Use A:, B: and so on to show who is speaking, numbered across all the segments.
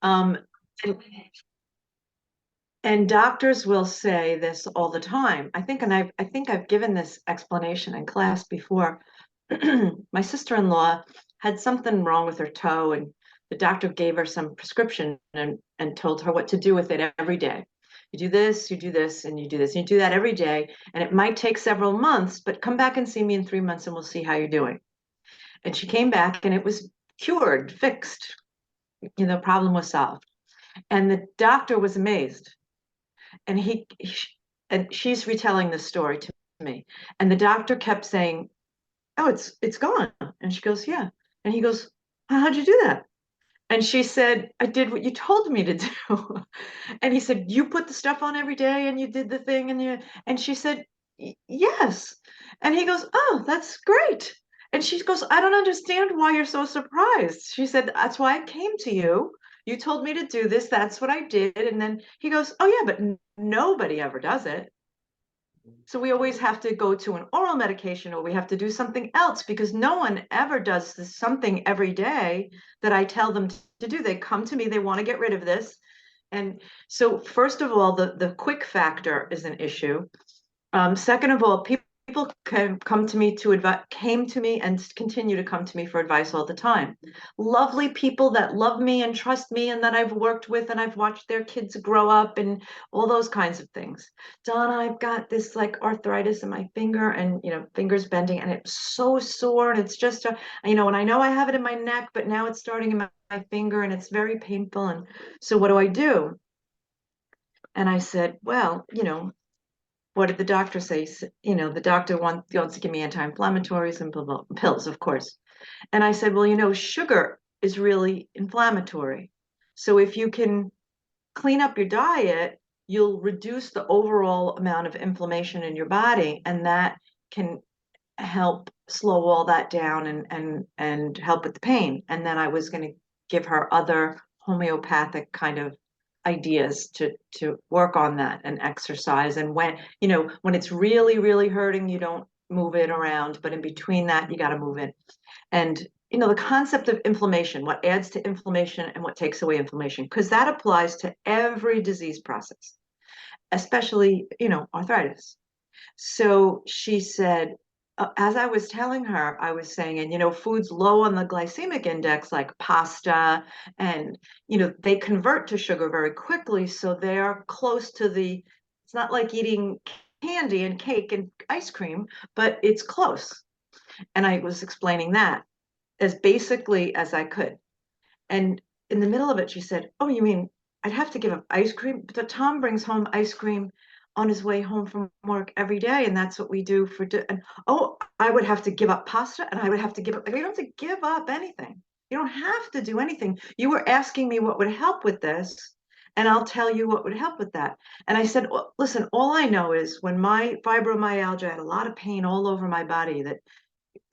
A: Um, and, and doctors will say this all the time. I think I've given this explanation in class before. My sister-in-law had something wrong with her toe, and the doctor gave her some prescription and told her what to do with it every day. You do this, you do this, and you do this. And you do that every day, and it might take several months, but come back and see me in 3 months and we'll see how you're doing. And she came back and it was cured, fixed. Problem was solved. And the doctor was amazed. And and she's retelling this story to me. And the doctor kept saying, "Oh, it's gone." And she goes, "Yeah." And he goes, "How'd you do that?" And she said, "I did what you told me to do." And he said, "You put the stuff on every day and you did the thing and she said, Yes." And he goes, "Oh, that's great." And she goes, "I don't understand why you're so surprised." She said, "That's why I came to you. You told me to do this. That's what I did." And then he goes, "Oh yeah, but nobody ever does it. So we always have to go to an oral medication or we have to do something else because no one ever does this something every day that I tell them to do. They come to me, they want to get rid of this. And so, first of all, the quick factor is an issue. Second of all, people can come to me to advise, came to me and continue to come to me for advice all the time. Lovely people that love me and trust me and that I've worked with and I've watched their kids grow up and all those kinds of things. Donna, I've got this like arthritis in my finger and fingers bending and it's so sore and it's just and I know I have it in my neck, but now it's starting in my finger and it's very painful. And so what do I do? And I said, well, what did the doctor say? The doctor wants to give me anti-inflammatories and pills, of course. And I said, well, sugar is really inflammatory. So if you can clean up your diet, you'll reduce the overall amount of inflammation in your body, and that can help slow all that down and help with the pain. And then I was going to give her other homeopathic kind of ideas to work on that and exercise. And when it's really, really hurting, you don't move it around, but in between that, you got to move it. And the concept of inflammation, what adds to inflammation and what takes away inflammation, because that applies to every disease process, especially, arthritis. So she said, as I was telling her, I was saying, and foods low on the glycemic index, like pasta, and they convert to sugar very quickly. So they are close to it's not like eating candy and cake and ice cream, but it's close. And I was explaining that as basically as I could. And in the middle of it, she said, "Oh, you mean I'd have to give up ice cream?" But Tom brings home ice cream on his way home from work every day, and that's what we do and oh, I would have to give up pasta, and I would have to give up. You don't have to give up anything. You don't have to do anything. You were asking me what would help with this, and I'll tell you what would help with that. And I said, well, listen, all I know is when my fibromyalgia had a lot of pain all over my body that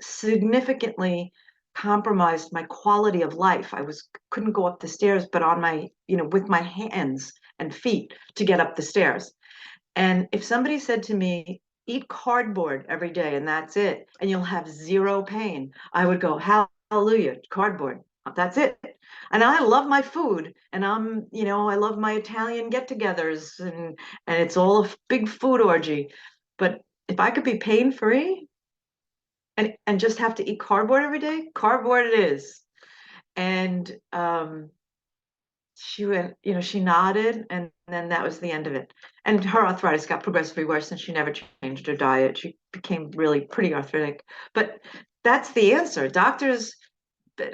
A: significantly compromised my quality of life. I couldn't go up the stairs, but on my, with my hands and feet to get up the stairs. And if somebody said to me, eat cardboard every day and that's it, and you'll have zero pain, I would go, hallelujah, cardboard. That's it. And I love my food and I love my Italian get-togethers and it's all a big food orgy. But if I could be pain free, and just have to eat cardboard every day, cardboard it is. And she went, she nodded, and then that was the end of it. And her arthritis got progressively worse, and she never changed her diet. She became really pretty arthritic. But that's the answer. Doctors,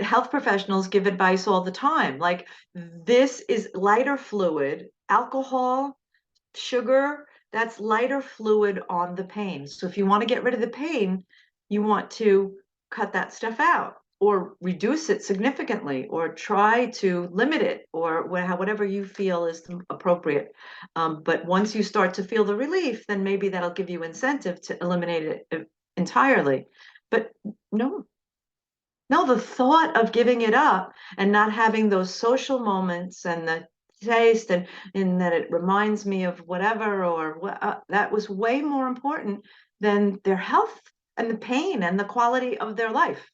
A: health professionals give advice all the time. Like, this is lighter fluid, alcohol, sugar, that's lighter fluid on the pain. So if you want to get rid of the pain, you want to cut that stuff out or reduce it significantly or try to limit it or whatever you feel is appropriate. But once you start to feel the relief, then maybe that'll give you incentive to eliminate it entirely. But no, no, the thought of giving it up and not having those social moments and the taste and in that it reminds me of whatever or that was way more important than their health and the pain and the quality of their life.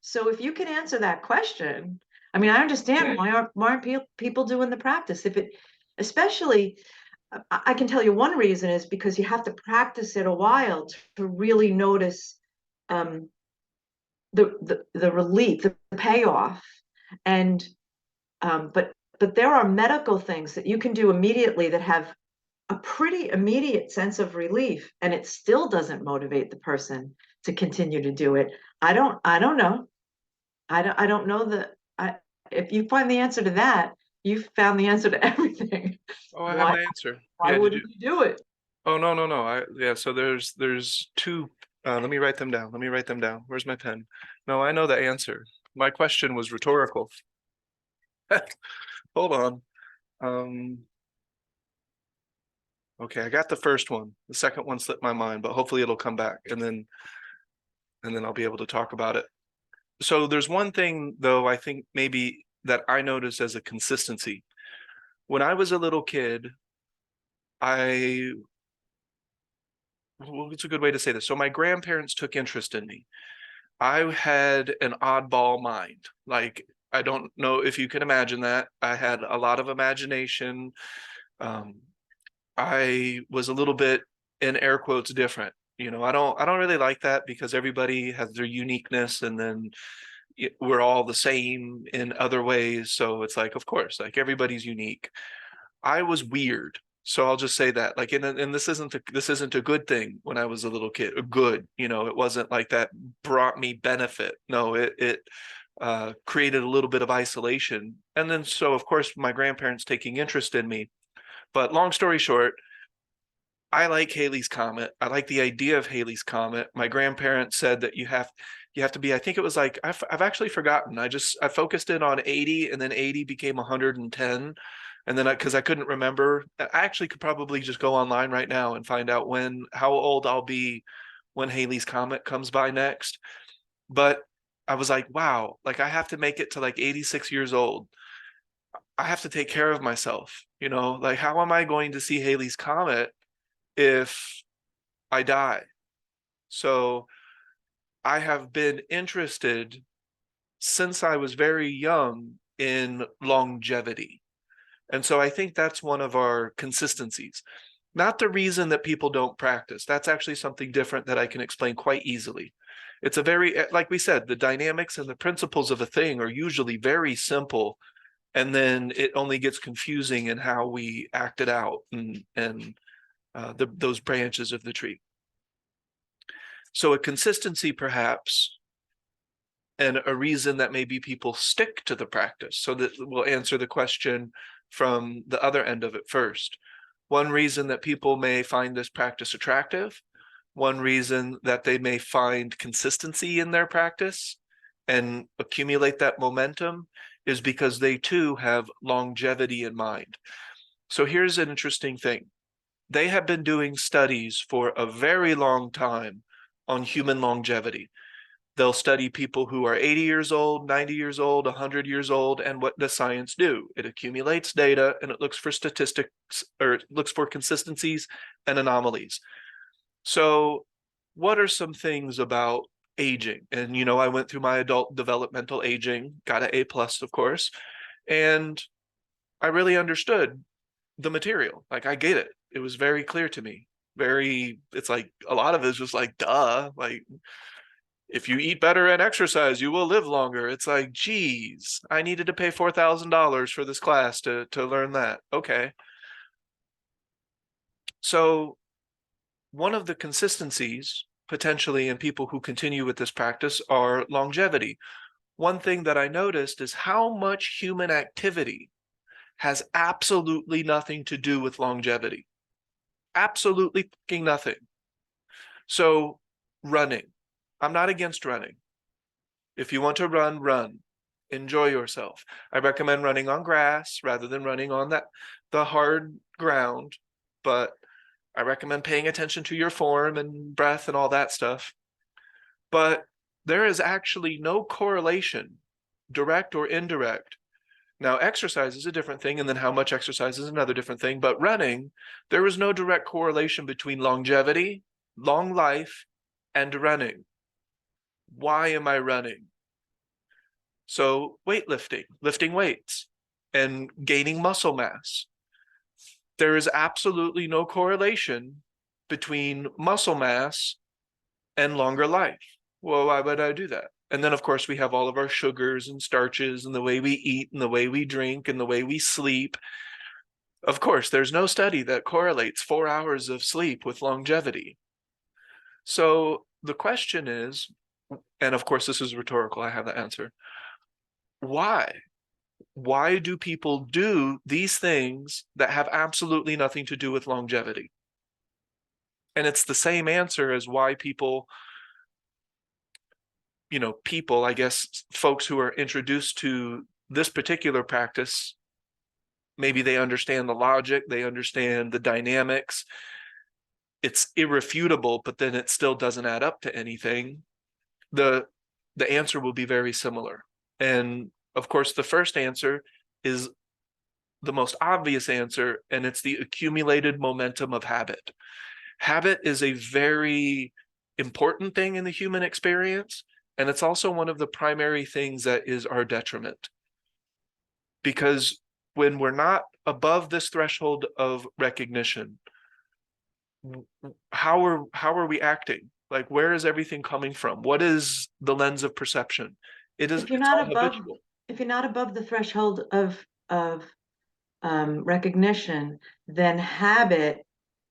A: So if you can answer that question, I mean, I understand why aren't people doing the practice? If it, especially, I can tell you one reason is because you have to practice it a while to really notice um, the relief, the payoff, and but there are medical things that you can do immediately that have a pretty immediate sense of relief, and it still doesn't motivate the person to continue to do it. I don't know. I don't know that I if you find the answer to that, you've found the answer to everything.
B: Oh, I have
A: Why
B: an answer.
A: why
B: Yeah, did you?
A: wouldn't you do it?
B: Oh, no, no, no. Yeah, so there's two. Let me write them down. Let me write them down. Where's my pen? No, I know the answer. My question was rhetorical. Hold on. Um, okay, I got the first one. The second one slipped my mind, but hopefully it'll come back and then I'll be able to talk about it. So there's one thing though, I think maybe that I noticed as a consistency. When I was a little kid, I well, it's a good way to say this. So my grandparents took interest in me. I had an oddball mind. Like, I don't know if you can imagine that. I had a lot of imagination. Um, I was a little bit, in air quotes, different. I don't really like that because everybody has their uniqueness, and then we're all the same in other ways. So it's like, of course, like everybody's unique. I was weird. So I'll just say that, like, and this isn't a good thing. When I was a little kid, good, it wasn't like that brought me benefit. No, it created a little bit of isolation. And then, so of course, my grandparents taking interest in me. But long story short, I like Halley's Comet. I like the idea of Halley's Comet. My grandparents said that you have to be, I think it was like, I've actually forgotten. I focused in on 80, and then 80 became 110. And then because I couldn't remember, I actually could probably just go online right now and find out how old I'll be when Halley's Comet comes by next. But I was like, wow, like I have to make it to like 86 years old. I have to take care of myself, like how am I going to see Halley's Comet if I die? So I have been interested since I was very young in longevity. And so I think that's one of our consistencies. Not the reason that people don't practice. That's actually something different that I can explain quite easily. It's like we said, the dynamics and the principles of a thing are usually very simple, and then it only gets confusing in how we act it out and those branches of the tree. So a consistency, perhaps, and a reason that maybe people stick to the practice. So that we'll answer the question from the other end of it first. One reason that people may find this practice attractive, one reason that they may find consistency in their practice and accumulate that momentum is because they too have longevity in mind. So here's an interesting thing. They have been doing studies for a very long time on human longevity. They'll study people who are 80 years old, 90 years old, 100 years old, and what does science do? It accumulates data and it looks for statistics, or it looks for consistencies and anomalies. So what are some things about aging? And I went through my adult developmental aging, got an A+, of course, and I really understood the material. Like I get it. It was very clear to me. It's like a lot of it is just like, duh, like if you eat better and exercise, you will live longer. It's like, geez, I needed to pay $4,000 for this class to learn that. Okay. So one of the consistencies potentially in people who continue with this practice are longevity. One thing that I noticed is how much human activity has absolutely nothing to do with longevity. Absolutely nothing. So running. I'm not against running. If you want to run, run. Enjoy yourself. I recommend running on grass rather than running on the hard ground, but I recommend paying attention to your form and breath and all that stuff. But there is actually no correlation, direct or indirect. Now, exercise is a different thing, and then how much exercise is another different thing. But running, there is no direct correlation between longevity, long life, and running. Why am I running? So weightlifting, lifting weights, and gaining muscle mass. There is absolutely no correlation between muscle mass and longer life. Well, why would I do that? And then, of course, we have all of our sugars and starches and the way we eat and the way we drink and the way we sleep. Of course, there's no study that correlates 4 hours of sleep with longevity. So the question is, and of course, this is rhetorical, I have the answer. Why? Why do people do these things that have absolutely nothing to do with longevity? And it's the same answer as why people, I guess, folks who are introduced to this particular practice, maybe they understand the logic, they understand the dynamics. It's irrefutable, but then it still doesn't add up to anything. The answer will be very similar. And of course, the first answer is the most obvious answer, and it's the accumulated momentum of habit. Habit is a very important thing in the human experience, and it's also one of the primary things that is our detriment. Because when we're not above this threshold of recognition, how are we acting? Like, where is everything coming from? What is the lens of perception? It's all habitual.
A: If you're not above the threshold of recognition, then habit,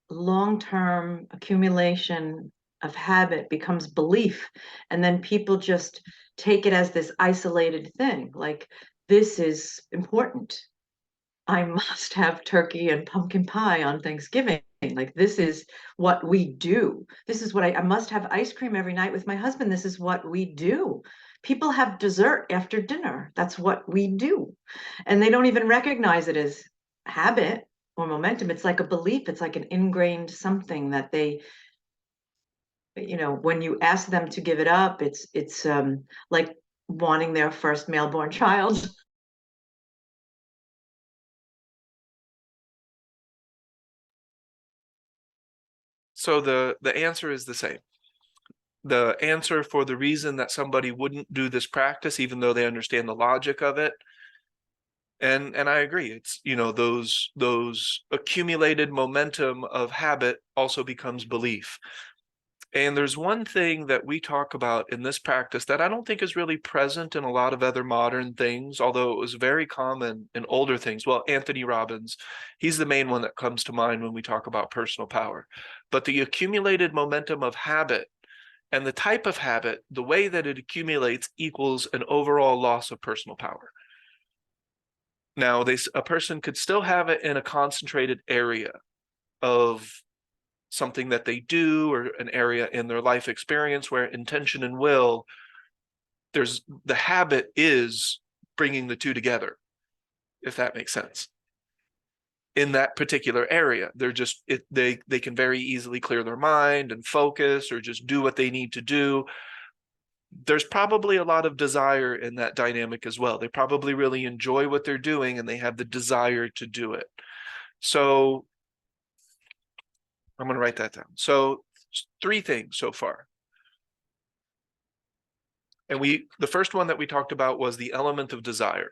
A: long-term accumulation of habit becomes belief, and then people just take it as this isolated thing, like, this is important. I must have turkey and pumpkin pie on Thanksgiving. Like, this is what we do. This is what I must have ice cream every night with my husband. This is what we do. People have dessert after dinner. That's what we do. And they don't even recognize it as habit or momentum. It's like a belief. It's like an ingrained something that they, when you ask them to give it up, it's like wanting their first male-born child.
B: So the answer is the same. The answer for the reason that somebody wouldn't do this practice, even though they understand the logic of it, and I agree, it's, those accumulated momentum of habit also becomes belief. And there's one thing that we talk about in this practice that I don't think is really present in a lot of other modern things, although it was very common in older things. Well, Anthony Robbins, he's the main one that comes to mind when we talk about personal power. But the accumulated momentum of habit and the type of habit, the way that it accumulates, equals an overall loss of personal power. Now, a person could still have it in a concentrated area of something that they do, or an area in their life experience where intention and will, the habit is bringing the two together, if that makes sense. In that particular area, they can very easily clear their mind and focus, or just do what they need to do. There's probably a lot of desire in that dynamic as well. They probably really enjoy what they're doing and they have the desire to do it. So I'm going to write that down. So 3 things so far. And the first one that we talked about was the element of desire.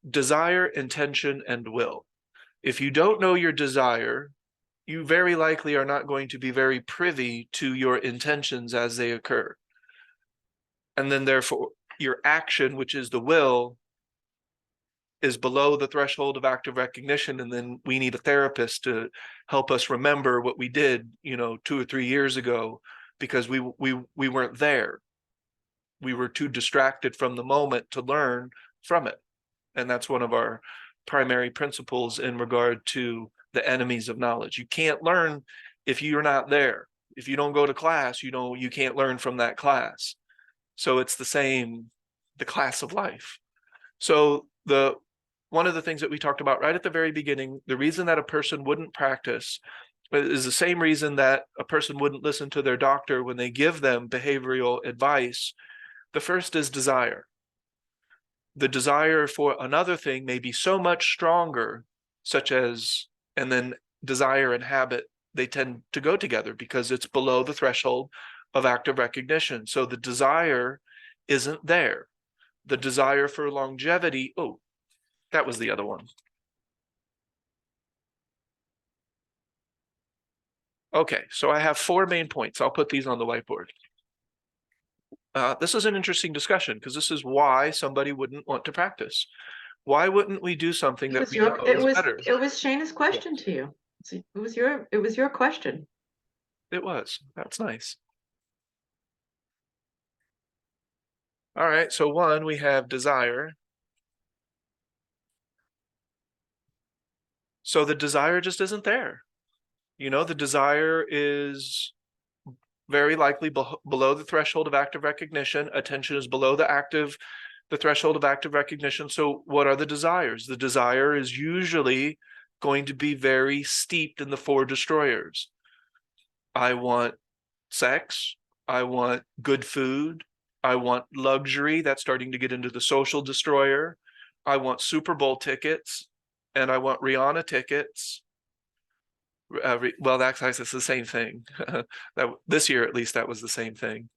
B: Desire, intention, and will. If you don't know your desire, you very likely are not going to be very privy to your intentions as they occur. And then therefore, your action, which is the will, is below the threshold of active recognition. And then we need a therapist to help us remember what we did, 2 or 3 years ago, because we weren't there. We were too distracted from the moment to learn from it. And that's one of our primary principles in regard to the enemies of knowledge. You can't learn if you're not there. If you don't go to class, you can't learn from that class. So it's the same, the class of life. So one of the things that we talked about right at the very beginning, the reason that a person wouldn't practice is the same reason that a person wouldn't listen to their doctor when they give them behavioral advice. The first is desire. The desire for another thing may be so much stronger, and then desire and habit, they tend to go together because it's below the threshold of active recognition. So the desire isn't there. the desire for longevity. Oh, that was the other one. Okay, so I have 4 main points. I'll put these on the whiteboard. This is an interesting discussion because this is why somebody wouldn't want to practice. Why wouldn't we do something
A: It
B: that
A: was
B: we know is better?
A: it was Shayna's question to you. It was your question.
B: It was. That's nice. All right, so 1, we have desire. So the desire just isn't there. You know, the desire is very likely below the threshold of active recognition. Attention is below the threshold of active recognition. So what are the desires? The desire is usually going to be very steeped in the 4 destroyers. I want sex. I want good food. I want luxury. That's starting to get into the social destroyer. I want Super Bowl tickets, and I want Rihanna tickets. Well, that's the same thing. That this year, at least, that was the same thing.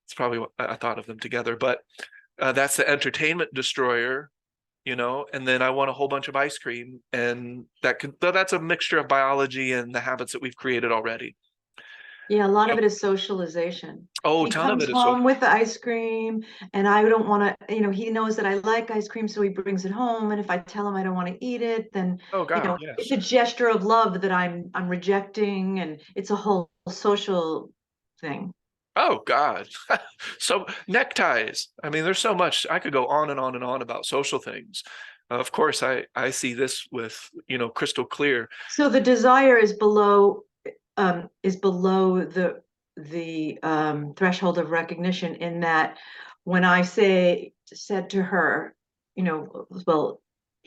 B: It's probably what I thought of them together, but that's the entertainment destroyer, you know. And then I want a whole bunch of ice cream, and that's a mixture of biology and the habits that we've created already.
A: Yeah, a lot of it is socialization.
B: Oh,
A: He
B: a ton of
A: comes
B: it is
A: home with the ice cream, and I don't want to, he knows that I like ice cream, so he brings it home. And if I tell him I don't want to eat it, then,
B: Oh God,
A: it's
B: yes.
A: a gesture of love that I'm rejecting, and it's a whole social thing.
B: Oh God. So neckties. I mean, there's so much. I could go on and on and on about social things. Of course, I see this with, crystal clear.
A: So the desire is below the threshold of recognition, in that when I said to her, well,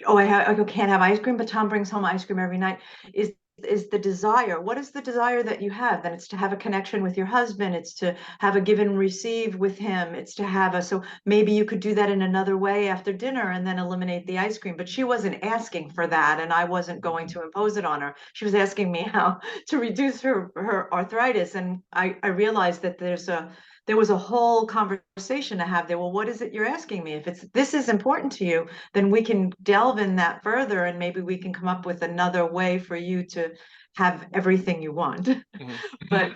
A: oh, I can't have ice cream, but Tom brings home ice cream every night, is the desire. What is the desire that you have? Then it's to have a connection with your husband. It's to have a give and receive with him. It's to have so maybe you could do that in another way after dinner and then eliminate the ice cream. But she wasn't asking for that, and I wasn't going to impose it on her. She was asking me how to reduce her arthritis. And I realized that there was a whole conversation to have there. Well, what is it you're asking me? If this is important to you, then we can delve in that further, and maybe we can come up with another way for you to have everything you want.
B: Mhm.
A: But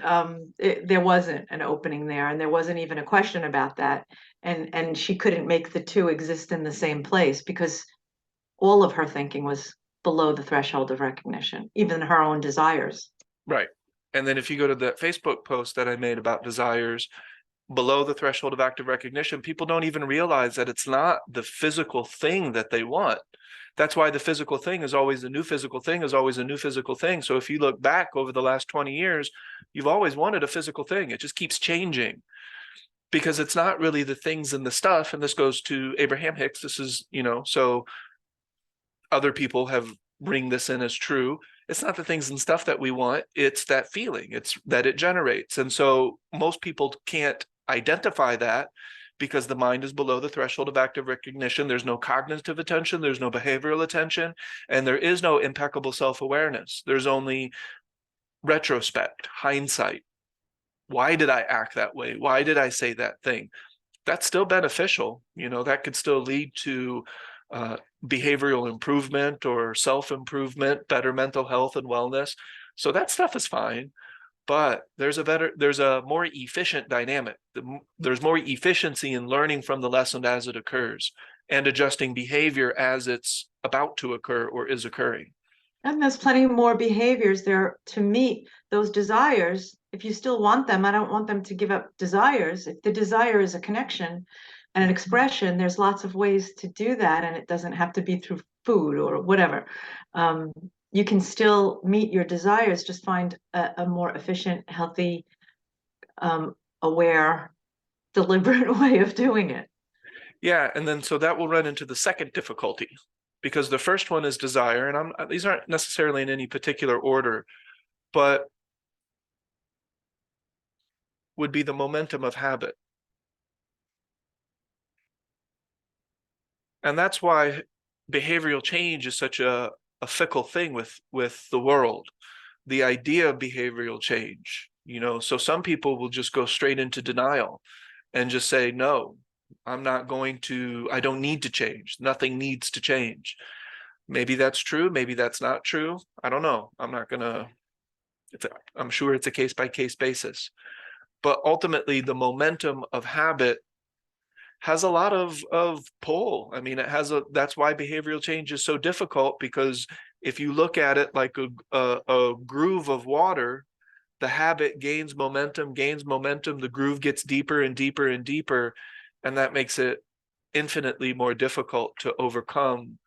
A: there wasn't an opening there, and there wasn't even a question about that. And she couldn't make the two exist in the same place, because all of her thinking was below the threshold of recognition, even her own desires.
B: Right. And then if you go to that Facebook post that I made about desires below the threshold of active recognition, people don't even realize that it's not the physical thing that they want. That's why the physical thing is always a new physical thing is always a new physical thing. So if you look back over the last 20 years, you've always wanted a physical thing. It just keeps changing, because it's not really the things and the stuff. And this goes to Abraham Hicks. This is, so other people have bring this in as true. It's not the things and stuff that we want. It's that feeling. It's that it generates. And so most people can't identify that because the mind is below the threshold of active recognition. There's no cognitive attention. There's no behavioral attention. And there is no impeccable self-awareness. There's only retrospect, hindsight. Why did I act that way? Why did I say that thing? That's still beneficial. That could still lead to behavioral improvement or self-improvement, better mental health and wellness. So that stuff is fine, but there's a more efficient dynamic. There's more efficiency in learning from the lesson as it occurs and adjusting behavior as it's about to occur or is occurring.
A: And there's plenty more behaviors there to meet those desires. If you still want them, I don't want them to give up desires. If the desire is a connection and an expression, there's lots of ways to do that, and it doesn't have to be through food or whatever. You can still meet your desires, just find a more efficient, healthy, aware, deliberate way of doing it.
B: Yeah, and then so that will run into the second difficulty, because the first one is desire, and these aren't necessarily in any particular order, but would be the momentum of habit. And that's why behavioral change is such a fickle thing with the world. The idea of behavioral change, so some people will just go straight into denial and just say no. I'm not going to, I don't need to change. Nothing needs to change. Maybe that's true. Maybe that's not true. I don't know. I'm not going to, I'm sure it's a case by case basis. But ultimately, the momentum of habit has a lot of pull. I mean, it has that's why behavioral change is so difficult, because if you look at it like a groove of water, the habit gains momentum, the groove gets deeper and deeper and deeper, and that makes it infinitely more difficult to overcome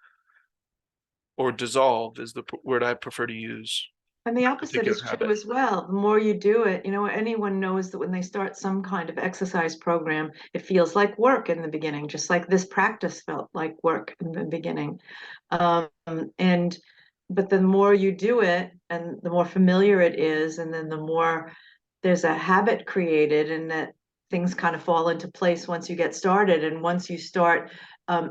B: or dissolve, is the word I prefer to use.
A: And the opposite
B: Particular
A: is true
B: habit.
A: as well. The more you do it, anyone knows that when they start some kind of exercise program, it feels like work in the beginning, just like this practice felt like work in the beginning. Um, and but the more you do it and the more familiar it is, and then the more there's a habit created, and that things kind of fall into place once you get started. And once you start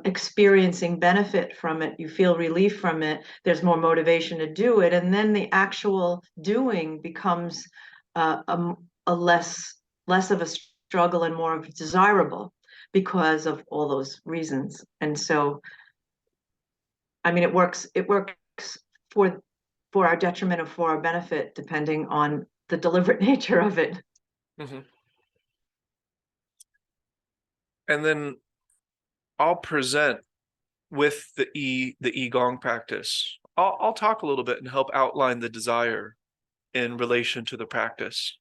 A: experiencing benefit from it, you feel relief from it, there's more motivation to do it. And then the actual doing becomes a less of a struggle and more of desirable because of all those reasons. And so, I mean, it works for for our detriment or for our benefit, depending on the deliberate nature of it.
B: Mm-hmm. And then I'll present with the I Gong practice. I'll talk a little bit and help outline the desire in relation to the practice,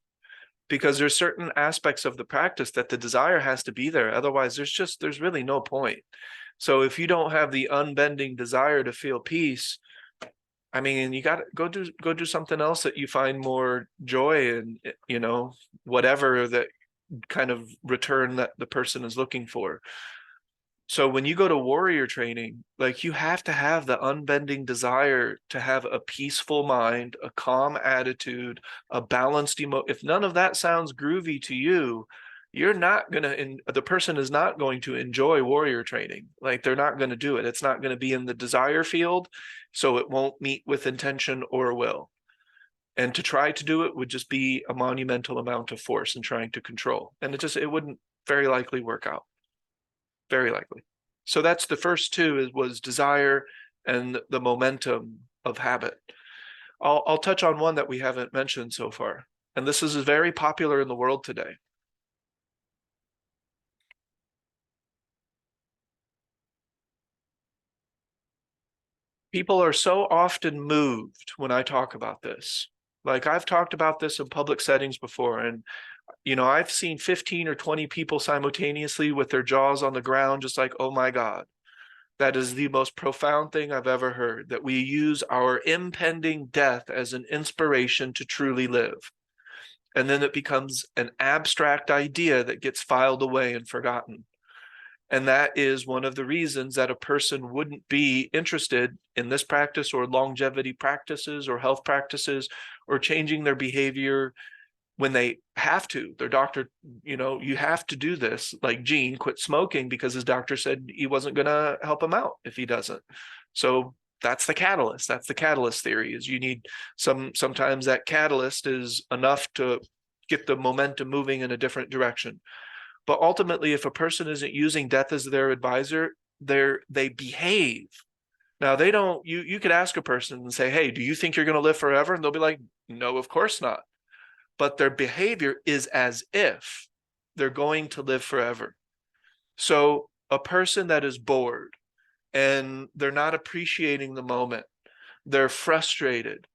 B: because there's certain aspects of the practice that the desire has to be there. Otherwise, there's really no point. So if you don't have the unbending desire to feel peace, I mean, you got to go do something else that you find more joy in, whatever that kind of return that the person is looking for. So when you go to warrior training, like, you have to have the unbending desire to have a peaceful mind, a calm attitude, a balanced If none of that sounds groovy to you, you're not going to, the person is not going to enjoy warrior training. Like, they're not going to do it. It's not going to be in the desire field. So it won't meet with intention or will. And to try to do it would just be a monumental amount of force and trying to control. And it wouldn't very likely work out. Very likely. So that's the first two, was desire and the momentum of habit. I'll touch on one that we haven't mentioned so far, and this is very popular in the world today. People are so often moved when I talk about this. Like, I've talked about this in public settings before, and I've seen 15 or 20 people simultaneously with their jaws on the ground, just like, oh my God. That is the most profound thing I've ever heard, that we use our impending death as an inspiration to truly live. And then it becomes an abstract idea that gets filed away and forgotten. And that is one of the reasons that a person wouldn't be interested in this practice or longevity practices or health practices or changing their behavior when they have to. Their doctor, you have to do this, like Gene quit smoking because his doctor said he wasn't going to help him out if he doesn't. So that's the catalyst. That's the catalyst theory, is you need sometimes that catalyst is enough to get the momentum moving in a different direction. But ultimately, if a person isn't using death as their advisor, they behave. Now, they don't, you could ask a person and say, hey, do you think you're going to live forever? And they'll be like, no, of course not. But their behavior is as if they're going to live forever. So a person that is bored and they're not appreciating the moment, they're frustrated,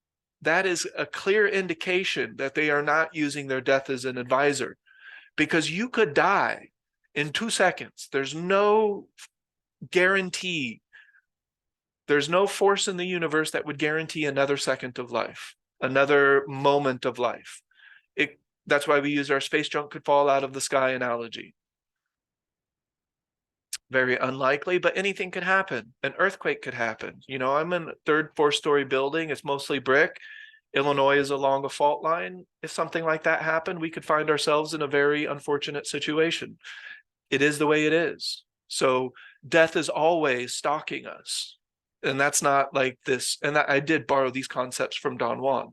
B: that is a clear indication that they are not using their death as an advisor, because you could die in 2 seconds. There's no guarantee. There's no force in the universe that would guarantee another second of life, another moment of life. That's why we use our space junk could fall out of the sky analogy. Very unlikely, but anything could happen. An earthquake could happen. I'm in a 3rd, 4th-story building. It's mostly brick. Illinois is along a fault line. If something like that happened, we could find ourselves in a very unfortunate situation. It is the way it is. So death is always stalking us. And that's not like this. And I did borrow these concepts from Don Juan.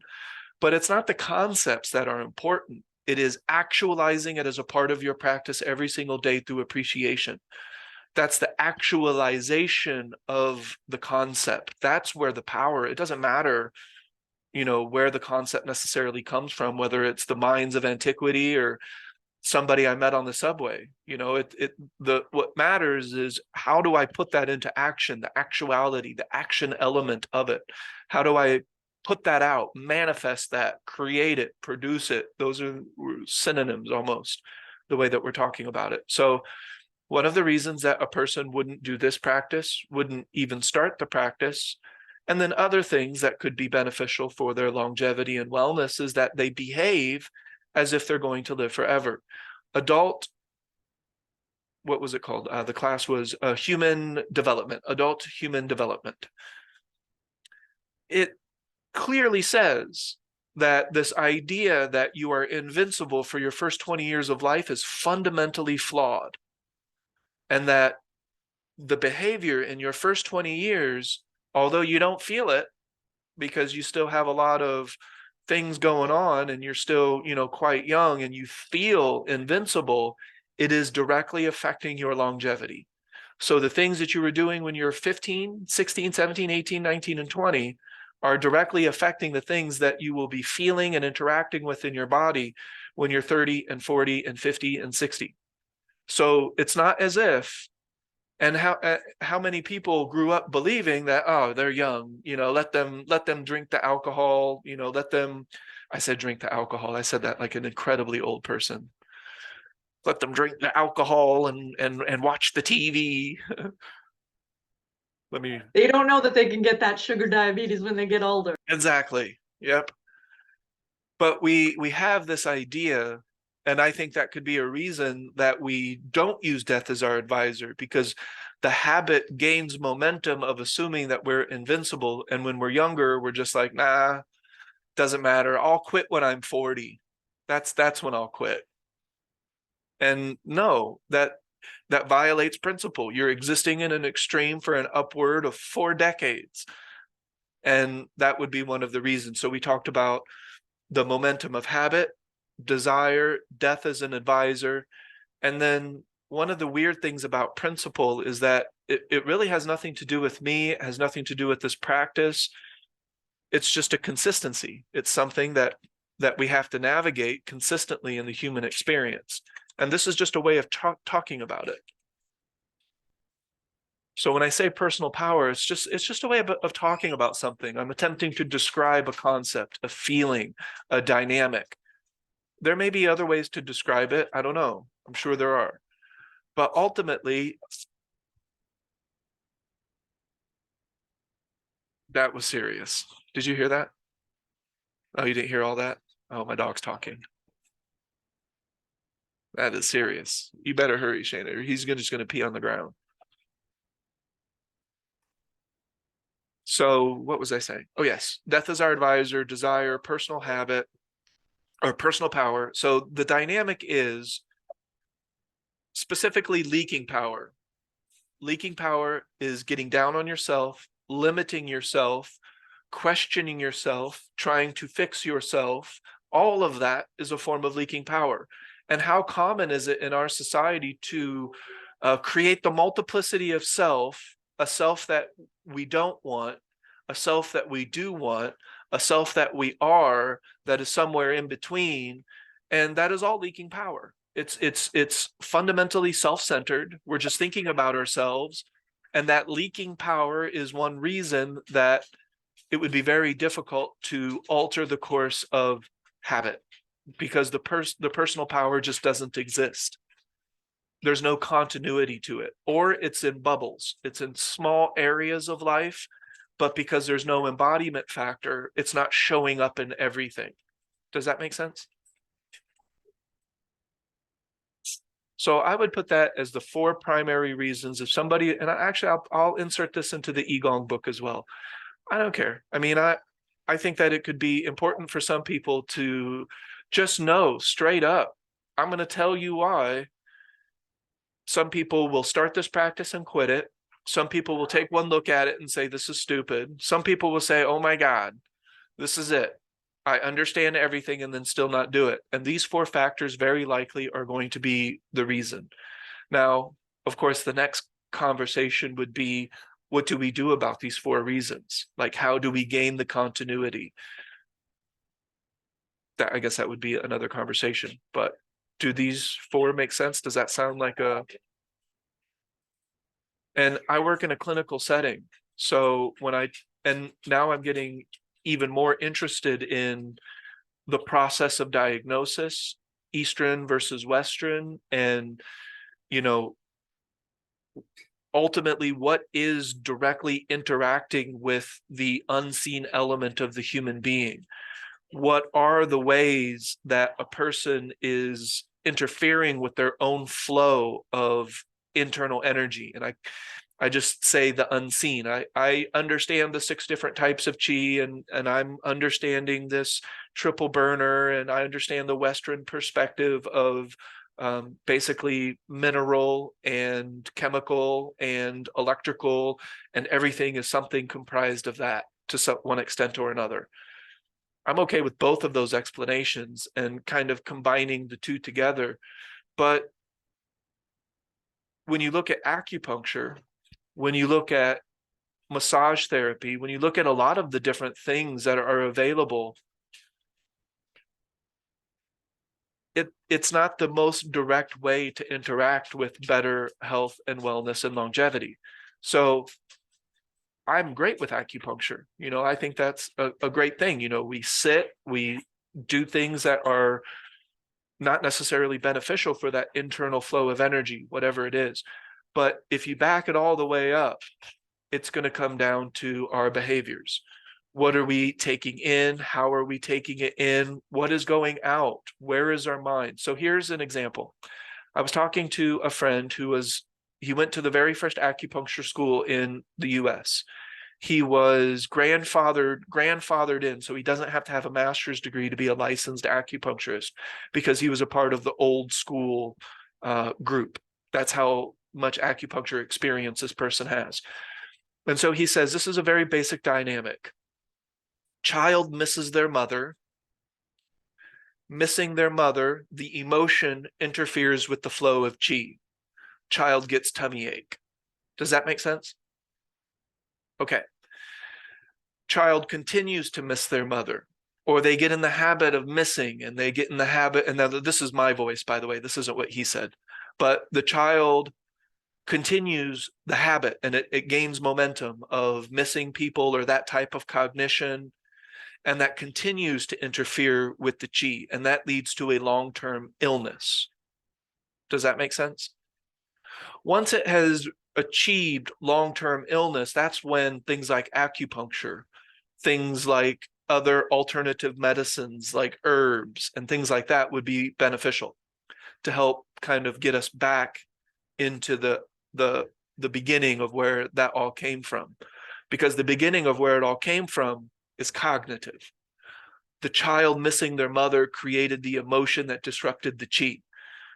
B: But it's not the concepts that are important. It is actualizing it as a part of your practice every single day through appreciation. That's the actualization of the concept. That's where the power, it doesn't matter, where the concept necessarily comes from, whether it's the minds of antiquity or somebody I met on the subway. What matters is, how do I put that into action, the actuality, the action element of it? How do I put that out, manifest that, create it, produce it? Those are synonyms almost, the way that we're talking about it. So one of the reasons that a person wouldn't do this practice, wouldn't even start the practice, and then other things that could be beneficial for their longevity and wellness, is that they behave as if they're going to live forever. What was it called? The class was human development, adult human development. It clearly says that this idea that you are invincible for your first 20 years of life is fundamentally flawed. And that the behavior in your first 20 years, although you don't feel it because you still have a lot of things going on and you're still, quite young and you feel invincible, it is directly affecting your longevity. So the things that you were doing when you're 15, 16, 17, 18, 19, and 20 are directly affecting the things that you will be feeling and interacting with in your body when you're 30 and 40 and 50 and 60. So it's not as if, and how many people grew up believing that, oh, they're young, let them drink the alcohol, I said drink the alcohol. I said that like an incredibly old person. Let them drink the alcohol and watch the TV.
A: They don't know that they can get that sugar diabetes when they get older.
B: Exactly. Yep. But we have this idea, and I think that could be a reason that we don't use death as our advisor, because the habit gains momentum of assuming that we're invincible. And when we're younger, we're just like, nah, doesn't matter. I'll quit when I'm 40. That's when I'll quit. And no, that violates principle. You're existing in an extreme for an upward of 4 decades. And that would be one of the reasons. So we talked about the momentum of habit, desire, death as an advisor. And then one of the weird things about principle is that it really has nothing to do with me. It has nothing to do with this practice. It's just a consistency. It's something that we have to navigate consistently in the human experience. And this is just a way of talking about it. So when I say personal power, it's just a way of talking about something. I'm attempting to describe a concept, a feeling, a dynamic. There may be other ways to describe it. I don't know. I'm sure there are. But ultimately, that was serious. Did you hear that? Oh, you didn't hear all that? Oh, my dog's talking. That is serious. You better hurry, Shana. He's just going to pee on the ground. So what was I saying? Oh, yes. Death is our advisor, desire, personal habit, or personal power. So the dynamic is specifically leaking power. Leaking power is getting down on yourself, limiting yourself, questioning yourself, trying to fix yourself. All of that is a form of leaking power. And how common is it in our society to create the multiplicity of self, a self that we don't want, a self that we do want, a self that we are, that is somewhere in between, and that is all leaking power. It's fundamentally self-centered. We're just thinking about ourselves, and that leaking power is one reason that it would be very difficult to alter the course of habit, because the personal power just doesn't exist. There's no continuity to it, or it's in bubbles. It's in small areas of life, but because there's no embodiment factor, it's not showing up in everything. Does that make sense? So I would put that as the 4 primary reasons. If somebody, and I'll insert this into the Igong book as well. I don't care. I mean, I think that it could be important for some people to just know straight up, I'm going to tell you why. Some people will start this practice and quit it. Some people will take one look at it and say, this is stupid. Some people will say, oh my God, this is it. I understand everything and then still not do it. And these four factors very likely are going to be the reason. Now, of course, the next conversation would be, what do we do about these four reasons? Like, how do we gain the continuity? That, I guess that would be another conversation, but do these four make sense? Does that sound like a, and I work in a clinical setting. So and now I'm getting even more interested in the process of diagnosis, Eastern versus Western, and, you know, ultimately what is directly interacting with the unseen element of the human being. What are the ways that a person is interfering with their own flow of internal energy? And I just say the unseen. I understand the 6 different types of chi, and I'm understanding this triple burner, and I understand the Western perspective of basically mineral and chemical and electrical, and everything is something comprised of that to one extent or another. I'm okay with both of those explanations and kind of combining the two together. But when you look at acupuncture, when you look at massage therapy, when you look at a lot of the different things that are available, it's not the most direct way to interact with better health and wellness and longevity. So I'm great with acupuncture. You know, I think that's a great thing. You know, we sit, we do things that are not necessarily beneficial for that internal flow of energy, whatever it is. But if you back it all the way up, it's going to come down to our behaviors. What are we taking in? How are we taking it in? What is going out? Where is our mind? So here's an example. I was talking to a friend he went to the very first acupuncture school in the US. He was grandfathered in, so he doesn't have to have a master's degree to be a licensed acupuncturist, because he was a part of the old school group. That's how much acupuncture experience this person has. And so he says, this is a very basic dynamic. Child misses their mother. Missing their mother, the emotion interferes with the flow of chi. Child gets tummy ache. Does that make sense? Okay. Child continues to miss their mother, or they get in the habit of missing, and they get in the habit, and now this is my voice, by the way, this isn't what he said, but the child continues the habit, and it gains momentum of missing people or that type of cognition, and that continues to interfere with the chi, and that leads to a long-term illness. Does that make sense? Once it has achieved long-term illness, that's when things like acupuncture, things like other alternative medicines like herbs and things like that would be beneficial to help kind of get us back into the beginning of where that all came from. Because the beginning of where it all came from is cognitive. The child missing their mother created the emotion that disrupted the chi.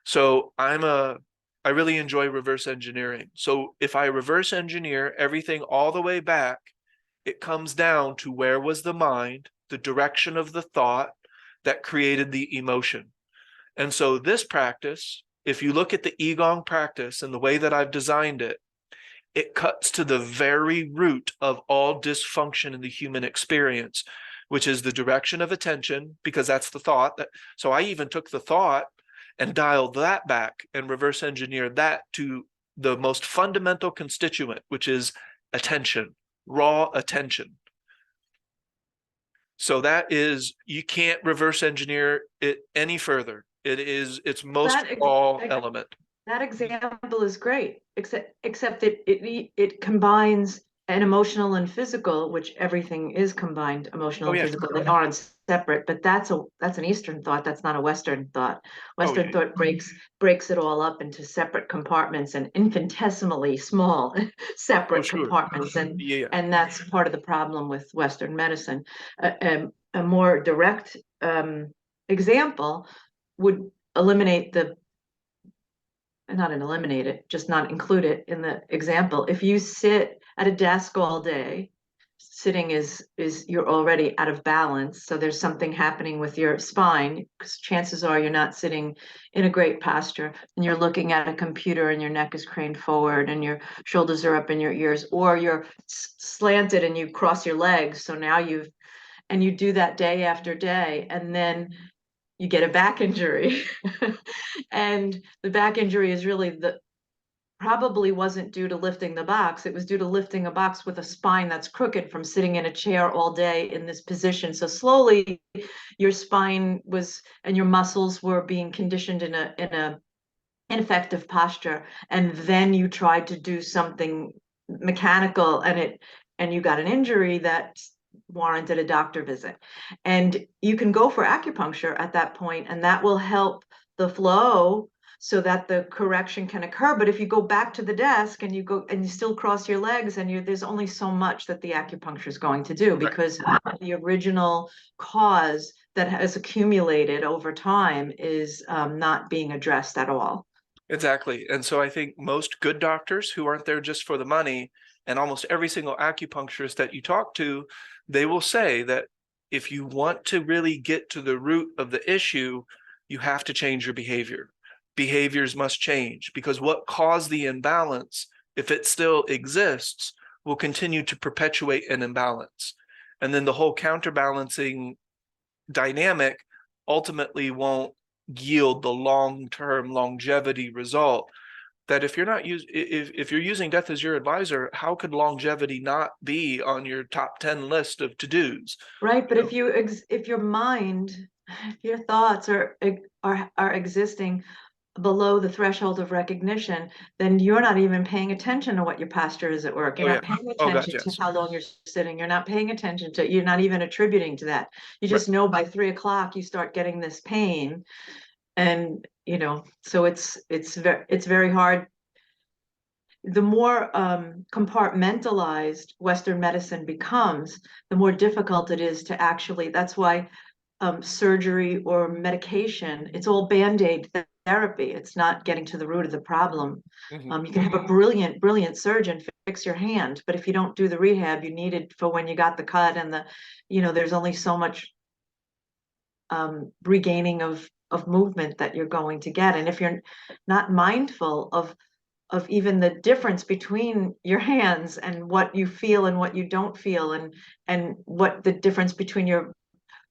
B: So I really enjoy reverse engineering. So if I reverse engineer everything all the way back, it comes down to where was the mind, the direction of the thought that created the emotion. And so this practice, if you look at the Qigong practice and the way that I've designed it, it cuts to the very root of all dysfunction in the human experience, which is the direction of attention, because that's the thought. So I even took the thought and dialed that back and reverse engineered that to the most fundamental constituent, which is attention, raw attention. So that is, you can't reverse engineer it any further. It is its most raw element.
A: That example is great, except it combines an emotional and physical, which everything is combined, emotional and physical. They aren't separate, but that's an Eastern thought. That's not a Western thought. Western thought breaks it all up into separate compartments and infinitesimally small separate compartments, and that's part of the problem with Western medicine. A more direct example would eliminate not eliminate it, just not include it in the example. If you sit at a desk all day, sitting is you're already out of balance. So there's something happening with your spine, because chances are you're not sitting in a great posture and you're looking at a computer and your neck is craned forward and your shoulders are up in your ears, or you're slanted and you cross your legs. So now you do that day after day, and then you get a back injury. And the back injury is really probably wasn't due to lifting the box. It was due to lifting a box with a spine that's crooked from sitting in a chair all day in this position. So slowly your spine was, and your muscles were being conditioned in a ineffective posture. And then you tried to do something mechanical and you got an injury that warranted a doctor visit. And you can go for acupuncture at that point, and that will help the flow so that the correction can occur. But if you go back to the desk and you go and you still cross your legs, and there's only so much that the acupuncture is going to do, because the original cause that has accumulated over time is not being addressed at all.
B: Exactly. And so I think most good doctors who aren't there just for the money, and almost every single acupuncturist that you talk to, they will say that if you want to really get to the root of the issue, you have to change your behavior. Behaviors must change, because what caused the imbalance, if it still exists, will continue to perpetuate an imbalance. And then the whole counterbalancing dynamic ultimately won't yield the long-term longevity result. That if you're not if you're using death as your advisor, how could longevity not be on your top 10 list of to-dos?
A: Right, but if your mind, if your thoughts are existing below the threshold of recognition, then you're not even paying attention to what your posture is at work. You're not paying attention to how long you're sitting. You're not paying attention to, you're not even attributing to that. You just know by 3 o'clock you start getting this pain. And, so it's very hard. The more compartmentalized Western medicine becomes, the more difficult it is to actually, that's why surgery or medication, it's all Band-Aid therapy. It's not getting to the root of the problem. You can have a brilliant surgeon fix your hand, but if you don't do the rehab you needed for when you got the cut, and there's only so much regaining of movement that you're going to get. And if you're not mindful of even the difference between your hands and what you feel and what you don't feel, and what the difference between your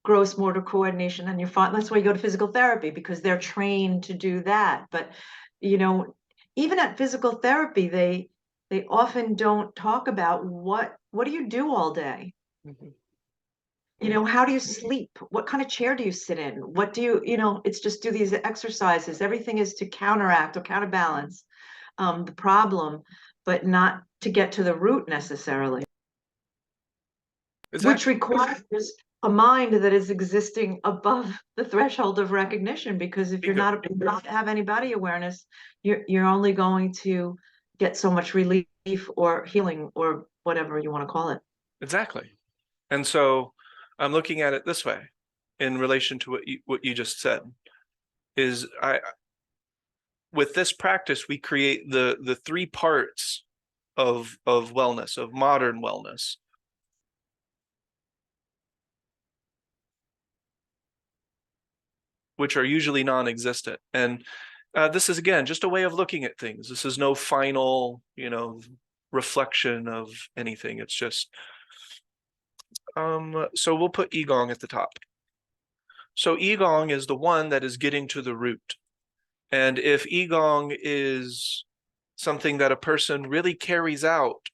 A: gross motor coordination and your that's why you go to physical therapy, because they're trained to do that. But even at physical therapy, they often don't talk about what do you do all day. How do you sleep? What kind of chair do you sit in? What do it's just do these exercises. Everything is to counteract or counterbalance the problem, but not to get to the root necessarily. Which requires a mind that is existing above the threshold of recognition, because if you're not have any body awareness, you're only going to get so much relief or healing or whatever you want to call it.
B: Exactly. And so I'm looking at it this way in relation to what you just said, is with this practice we create the 3 parts of wellness, of modern wellness. Which are usually non-existent. And this is, again, just a way of looking at things. This is no final, reflection of anything. It's just, so we'll put Qigong at the top. So Qigong is the one that is getting to the root. And if Qigong is something that a person really carries out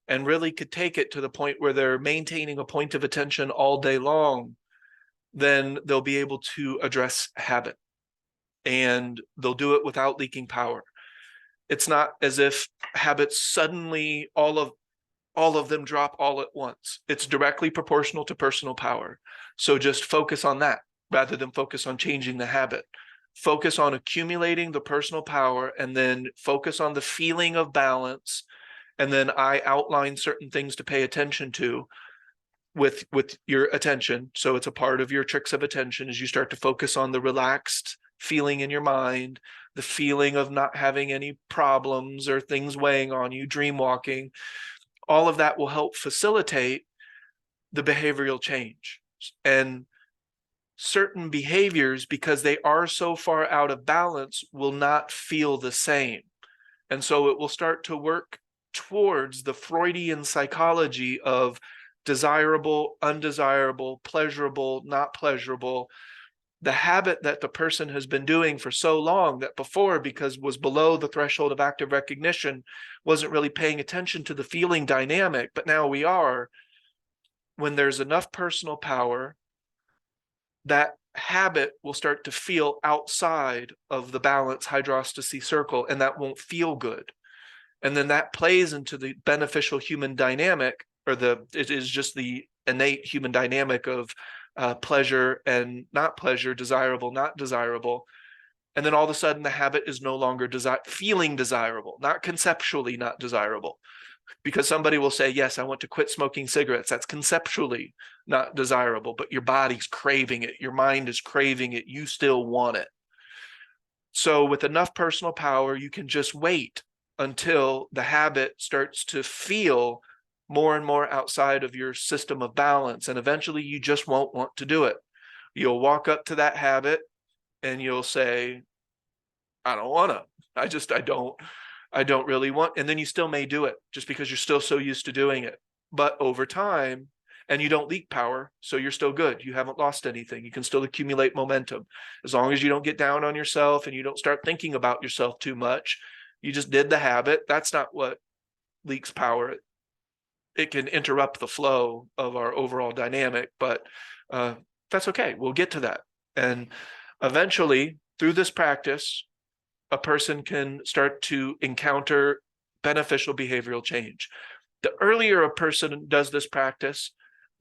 B: and really could take it to the point where they're maintaining a point of attention all day long, then they'll be able to address habit, and they'll do it without leaking power. It's not as if habits suddenly all of them drop all at once. It's directly proportional to personal power. So just focus on that rather than focus on changing the habit. Focus on accumulating the personal power, and then focus on the feeling of balance. And then I outline certain things to pay attention to with your attention. So it's a part of your tricks of attention as you start to focus on the relaxed feeling in your mind, the feeling of not having any problems or things weighing on you, dream walking. all of that will help facilitate the behavioral change. And certain behaviors, because they are so far out of balance, will not feel the same. And so it will start to work towards the Freudian psychology of desirable, undesirable, pleasurable, not pleasurable. The habit that the person has been doing for so long that before, because was below the threshold of active recognition, wasn't really paying attention to the feeling dynamic, but now we are. When there's enough personal power, that habit will start to feel outside of the balance hydrostasy circle, and that won't feel good. And then that plays into the beneficial human dynamic, or it is just the innate human dynamic of pleasure and not pleasure, desirable, not desirable. And then all of a sudden the habit is no longer feeling desirable, not conceptually not desirable. Because somebody will say, yes, I want to quit smoking cigarettes. That's conceptually not desirable, but your body's craving it. Your mind is craving it. You still want it. So with enough personal power, you can just wait until the habit starts to feel more and more outside of your system of balance. And eventually you just won't want to do it. You'll walk up to that habit and you'll say, I don't want to. I don't really want, and then you still may do it just because you're still so used to doing it. But over time, and you don't leak power, so you're still good. You haven't lost anything. You can still accumulate momentum. As long as you don't get down on yourself and you don't start thinking about yourself too much, you just did the habit. That's not what leaks power. It can interrupt the flow of our overall dynamic, but that's okay. We'll get to that. And eventually, through this practice, a person can start to encounter beneficial behavioral change. The earlier a person does this practice,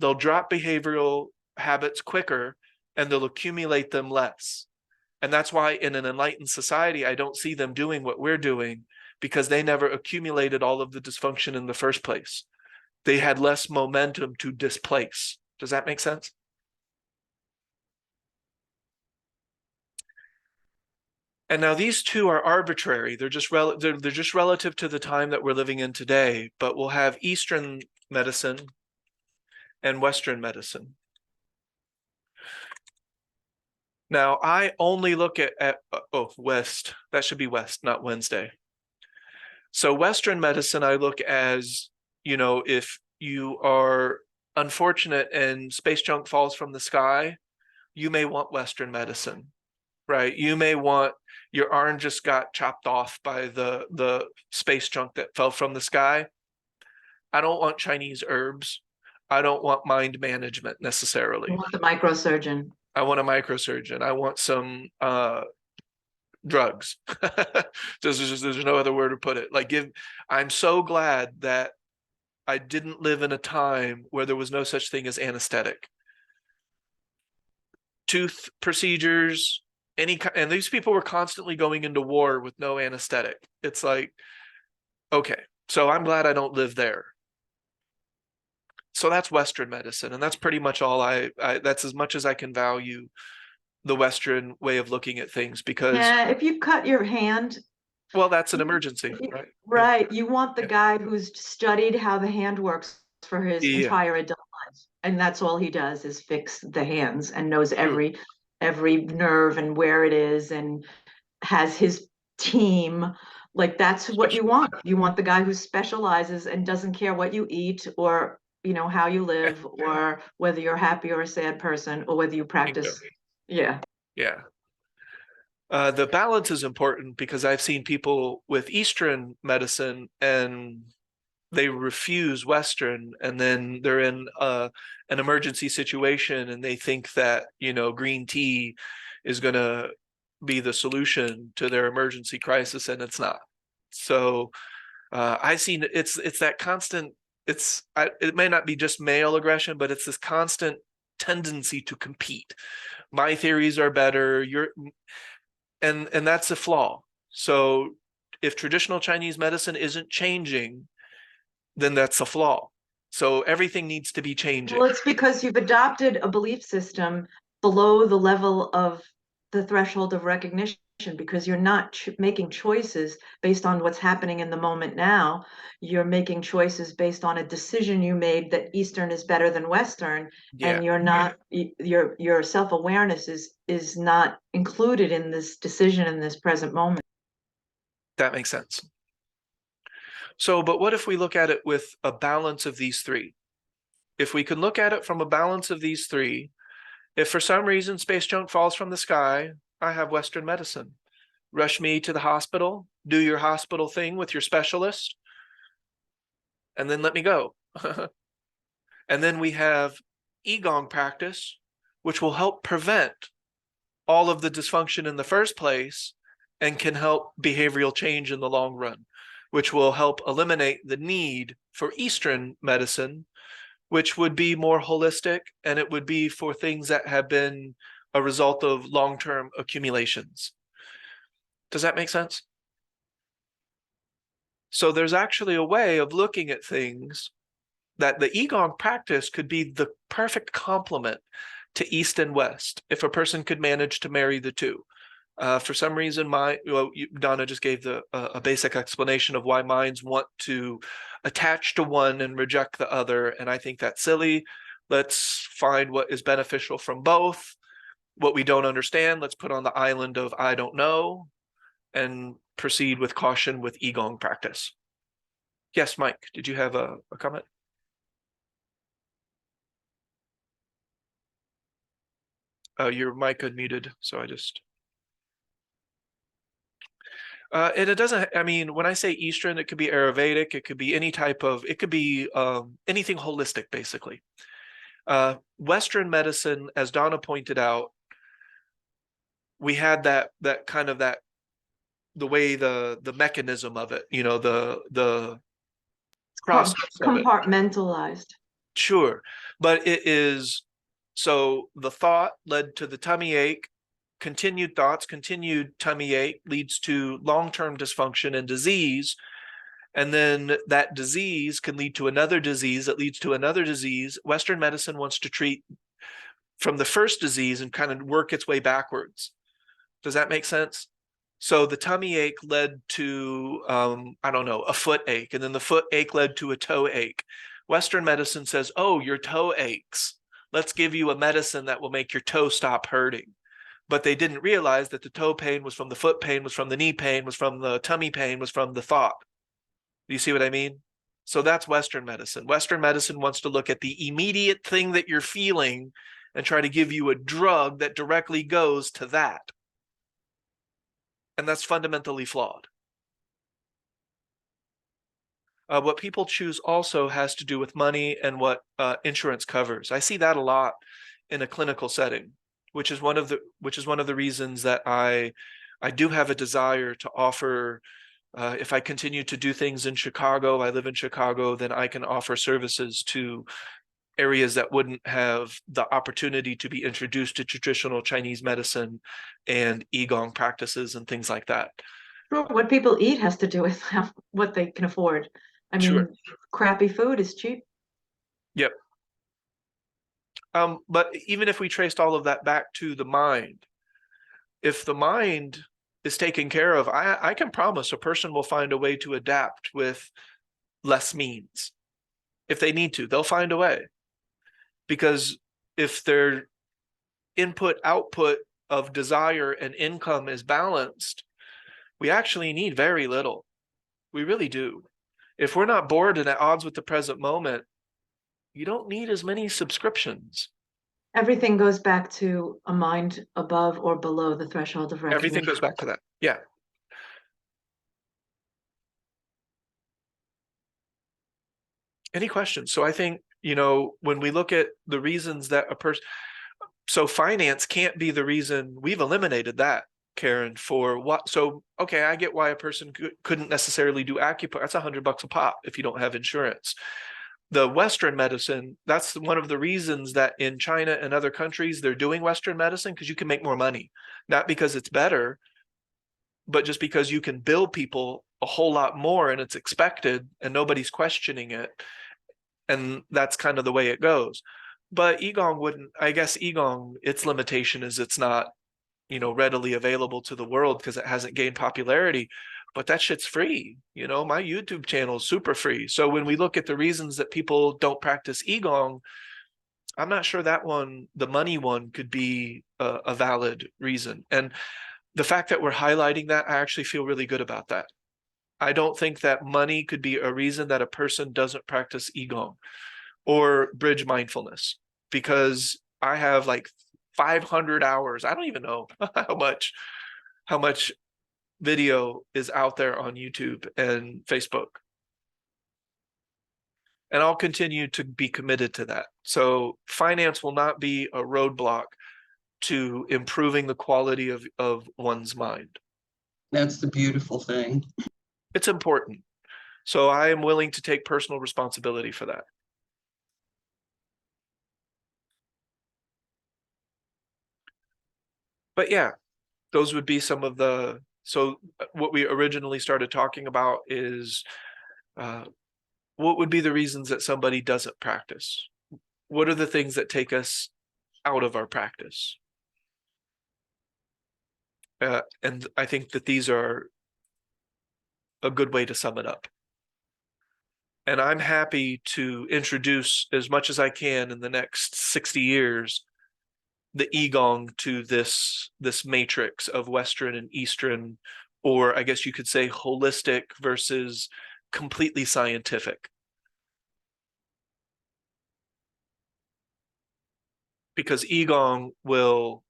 B: they'll drop behavioral habits quicker and they'll accumulate them less. And that's why in an enlightened society, I don't see them doing what we're doing, because they never accumulated all of the dysfunction in the first place. They had less momentum to displace. Does that make sense? And now these two are arbitrary. They're just relative to the time that we're living in today, but we'll have Eastern medicine and Western medicine. Now, I only look at West. That should be West, not Wednesday. So Western medicine, I look as, if you are unfortunate and space junk falls from the sky, you may want Western medicine, right? You may want, your arm just got chopped off by the space junk that fell from the sky. I don't want Chinese herbs. I don't want mind management necessarily.
A: You want the microsurgeon.
B: I want a microsurgeon. I want some drugs. There's no other word to put it. I'm so glad that I didn't live in a time where there was no such thing as anesthetic. Tooth procedures, and these people were constantly going into war with no anesthetic. It's like, okay, so I'm glad I don't live there. So that's Western medicine, and that's pretty much all that's as much as I can value the Western way of looking at things, because
A: if you cut your hand,
B: well, that's an emergency, right?
A: Right. You want the guy who's studied how the hand works for his entire adult life, and that's all he does is fix the hands and knows every nerve and where it is, and has his team. Like, that's what you want. You want the guy who specializes and doesn't care what you eat, or how you live, or whether you're a happy or a sad person, or whether you practice. Yeah.
B: The balance is important, because I've seen people with Eastern medicine and they refuse Western, and then they're in an emergency situation and they think that, green tea is going to be the solution to their emergency crisis, and it's not. So I see it's that constant, it may not be just male aggression, but it's this constant tendency to compete. My theories are better, and that's a flaw. So if traditional Chinese medicine isn't changing, then that's a flaw. So everything needs to be changing.
A: Well, it's because you've adopted a belief system below the level of the threshold of recognition. because you're not making choices based on what's happening in the moment now. You're making choices based on a decision you made that Eastern is better than Western,
B: Yeah,
A: and you're not your self-awareness is not included in this decision in this present moment.
B: that makes sense. So, but what if we look at it with a balance of these three? If we can look at it from a balance of these three, if for some reason space junk falls from the sky, I have Western medicine. Rush me to the hospital, do your hospital thing with your specialist, and then let me go. And then we have Qigong practice, which will help prevent all of the dysfunction in the first place and can help behavioral change in the long run, which will help eliminate the need for Eastern medicine, which would be more holistic, and it would be for things that have been a result of long-term accumulations. Does that make sense? So there's actually a way of looking at things that the Qigong practice could be the perfect complement to East and West if a person could manage to marry the two. For some reason, Donna just gave a basic explanation of why minds want to attach to one and reject the other, and I think that's silly. Let's find what is beneficial from both. What we don't understand, let's put on the island of I don't know, and proceed with caution with Qigong practice. Yes, Mike, did you have a comment? Your mic unmuted, so I just... and it doesn't, I mean, when I say Eastern, it could be Ayurvedic, it could be any type of, it could be anything holistic, basically. Western medicine, as Donna pointed out, we had that kind of the way the mechanism of it, you know, the process of it.
A: Compartmentalized.
B: Sure, but it is, so the thought led to the tummy ache, continued thoughts, continued tummy ache leads to long-term dysfunction and disease. And then that disease can lead to another disease that leads to another disease. Western medicine wants to treat from the first disease and kind of work its way backwards. Does that make sense? So the tummy ache led to, I don't know, a foot ache, and then the foot ache led to a toe ache. Western medicine says, oh, your toe aches. Let's give you a medicine that will make your toe stop hurting. But they didn't realize that the toe pain was from the foot pain, was from the knee pain, was from the tummy pain, was from the thought. Do you see what I mean? So that's Western medicine. Western medicine wants to look at the immediate thing that you're feeling and try to give you a drug that directly goes to that. And that's fundamentally flawed. What people choose also has to do with money and what insurance covers. I see that a lot in a clinical setting, which is one of the reasons that I do have a desire to offer. If I continue to do things in Chicago, I live in Chicago, then I can offer services to areas that wouldn't have the opportunity to be introduced to traditional Chinese medicine and Qigong practices and things like that.
A: Sure, what people eat has to do with what they can afford. I mean,
B: Sure.
A: Crappy food is cheap.
B: Yep. But even if we traced all of that back to the mind, if the mind is taken care of, I can promise a person will find a way to adapt with less means. If they need to, they'll find a way. Because if their input output of desire and income is balanced, we actually need very little. We really do. If we're not bored and at odds with the present moment, you don't need as many subscriptions.
A: Everything goes back to a mind above or below the threshold of recognition.
B: Everything goes back to that. Yeah. Any questions? So I think, you know, when we look at the reasons that a person, so finance can't be the reason. We've eliminated that, Karen, for what? So, okay, I get why a person couldn't necessarily do acupuncture. That's $100 a pop if you don't have insurance. The Western medicine, that's one of the reasons that in China and other countries, they're doing Western medicine, because you can make more money, not because it's better, but just because you can bill people a whole lot more and it's expected and nobody's questioning it. And that's kind of the way it goes. But Qigong wouldn't, I guess Qigong, its limitation is it's not readily available to the world because it hasn't gained popularity, but that shit's free. My YouTube channel is super free. So when we look at the reasons that people don't practice Qigong, I'm not sure that one, the money one, could be a valid reason. And the fact that we're highlighting that, I actually feel really good about that. I don't think that money could be a reason that a person doesn't practice Qigong or bridge mindfulness, because I have like 500 hours. I don't even know how much video is out there on YouTube and Facebook. And I'll continue to be committed to that. So finance will not be a roadblock to improving the quality of one's mind.
C: That's the beautiful thing.
B: It's important. So I am willing to take personal responsibility for that. But yeah, those would be some of so what we originally started talking about is what would be the reasons that somebody doesn't practice? What are the things that take us out of our practice? And I think that these are a good way to sum it up. And I'm happy to introduce as much as I can in the next 60 years the Qigong to this matrix of Western and Eastern, or I guess you could say holistic versus completely scientific. Because Qigong will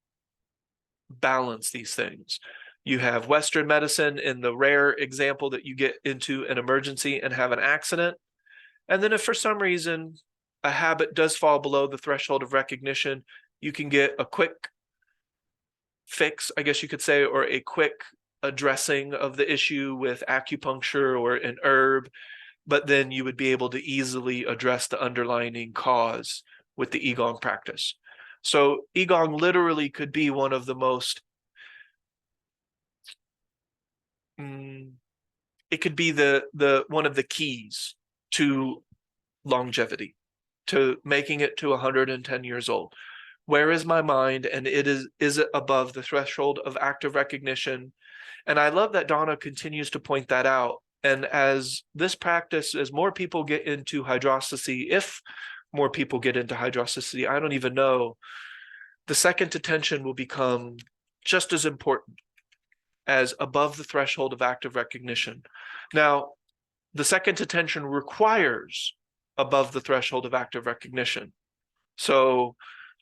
B: balance these things. You have Western medicine in the rare example that you get into an emergency and have an accident. And then if for some reason a habit does fall below the threshold of recognition, you can get a quick fix, I guess you could say, or a quick addressing of the issue with acupuncture or an herb, but then you would be able to easily address the underlying cause with the Qigong practice. So Qigong literally could be one of the most, it could be the one of the keys to longevity, to making it to 110 years old. Where is my mind? And is it above the threshold of active recognition? And I love that Donna continues to point that out. And as this practice, as more people get into hydrostasy, if more people get into hydrostasy, I don't even know, the second attention will become just as important as above the threshold of active recognition. Now, the second attention requires above the threshold of active recognition. So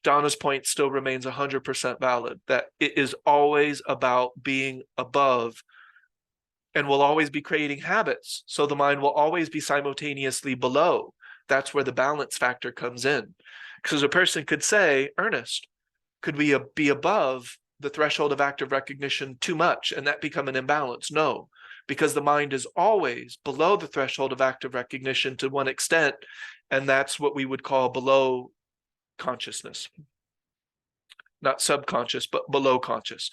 B: Donna's point still remains 100% valid, that it is always about being above, and will always be creating habits. So the mind will always be simultaneously below. That's where the balance factor comes in. Because a person could say, Ernest, could we be above the threshold of active recognition too much and that become an imbalance? No, because the mind is always below the threshold of active recognition to one extent, and that's what we would call below consciousness. Not subconscious, but below conscious.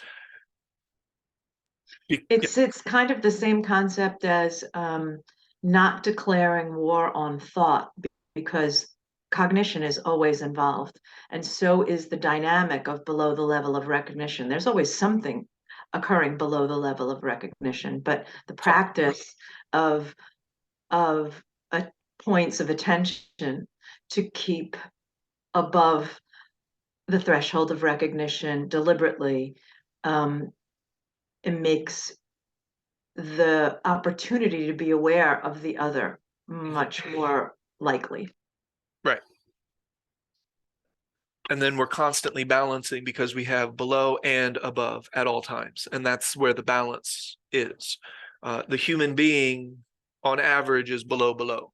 A: It's kind of the same concept as not declaring war on thought, because cognition is always involved, and so is the dynamic of below the level of recognition. There's always something occurring below the level of recognition, but the practice of points of attention to keep above the threshold of recognition deliberately, it makes the opportunity to be aware of the other much more likely.
B: Right. And then we're constantly balancing because we have below and above at all times. And that's where the balance is. The human being on average is below.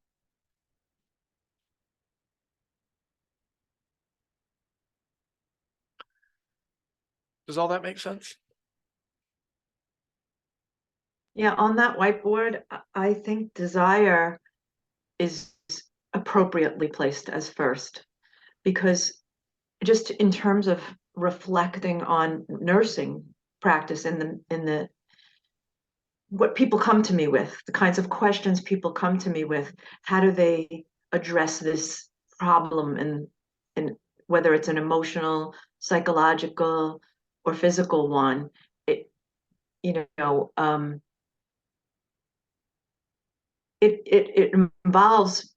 B: Does all that make sense?
A: Yeah, on that whiteboard, I think desire is appropriately placed as first, because just in terms of reflecting on nursing practice in the what people come to me with, the kinds of questions people come to me with, how do they address this problem, and whether it's an emotional, psychological, or physical one, it, you know, it involves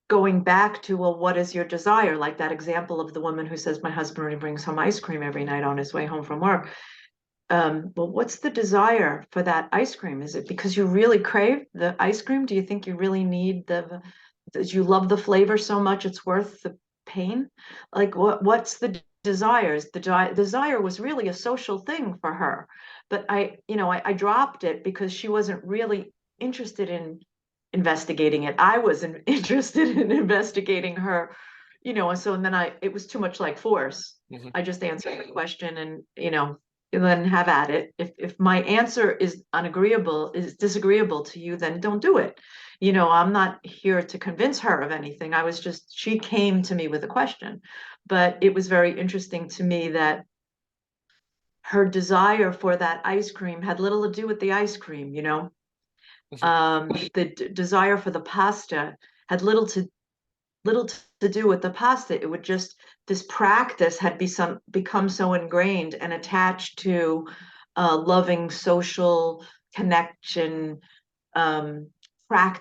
A: going back to, well, what is your desire? Like that example of the woman who says, my husband only brings home ice cream every night on his way home from work. Well, what's the desire for that ice cream? Is it because you really crave the ice cream? Do you think you really need does you love the flavor so much it's worth the pain? Like what's the desires? The desire was really a social thing for her. But I dropped it because she wasn't really interested in investigating it. I wasn't interested in investigating her, and so and then it was too much like force.
B: Mhm.
A: I just answered the question and then have at it. If my answer is disagreeable to you, then don't do it. I'm not here to convince her of anything. She came to me with a question. But it was very interesting to me that her desire for that ice cream had little to do with the ice cream, the desire for the pasta had little to do with the pasta. It would just, this practice had become so ingrained and attached to loving social connection,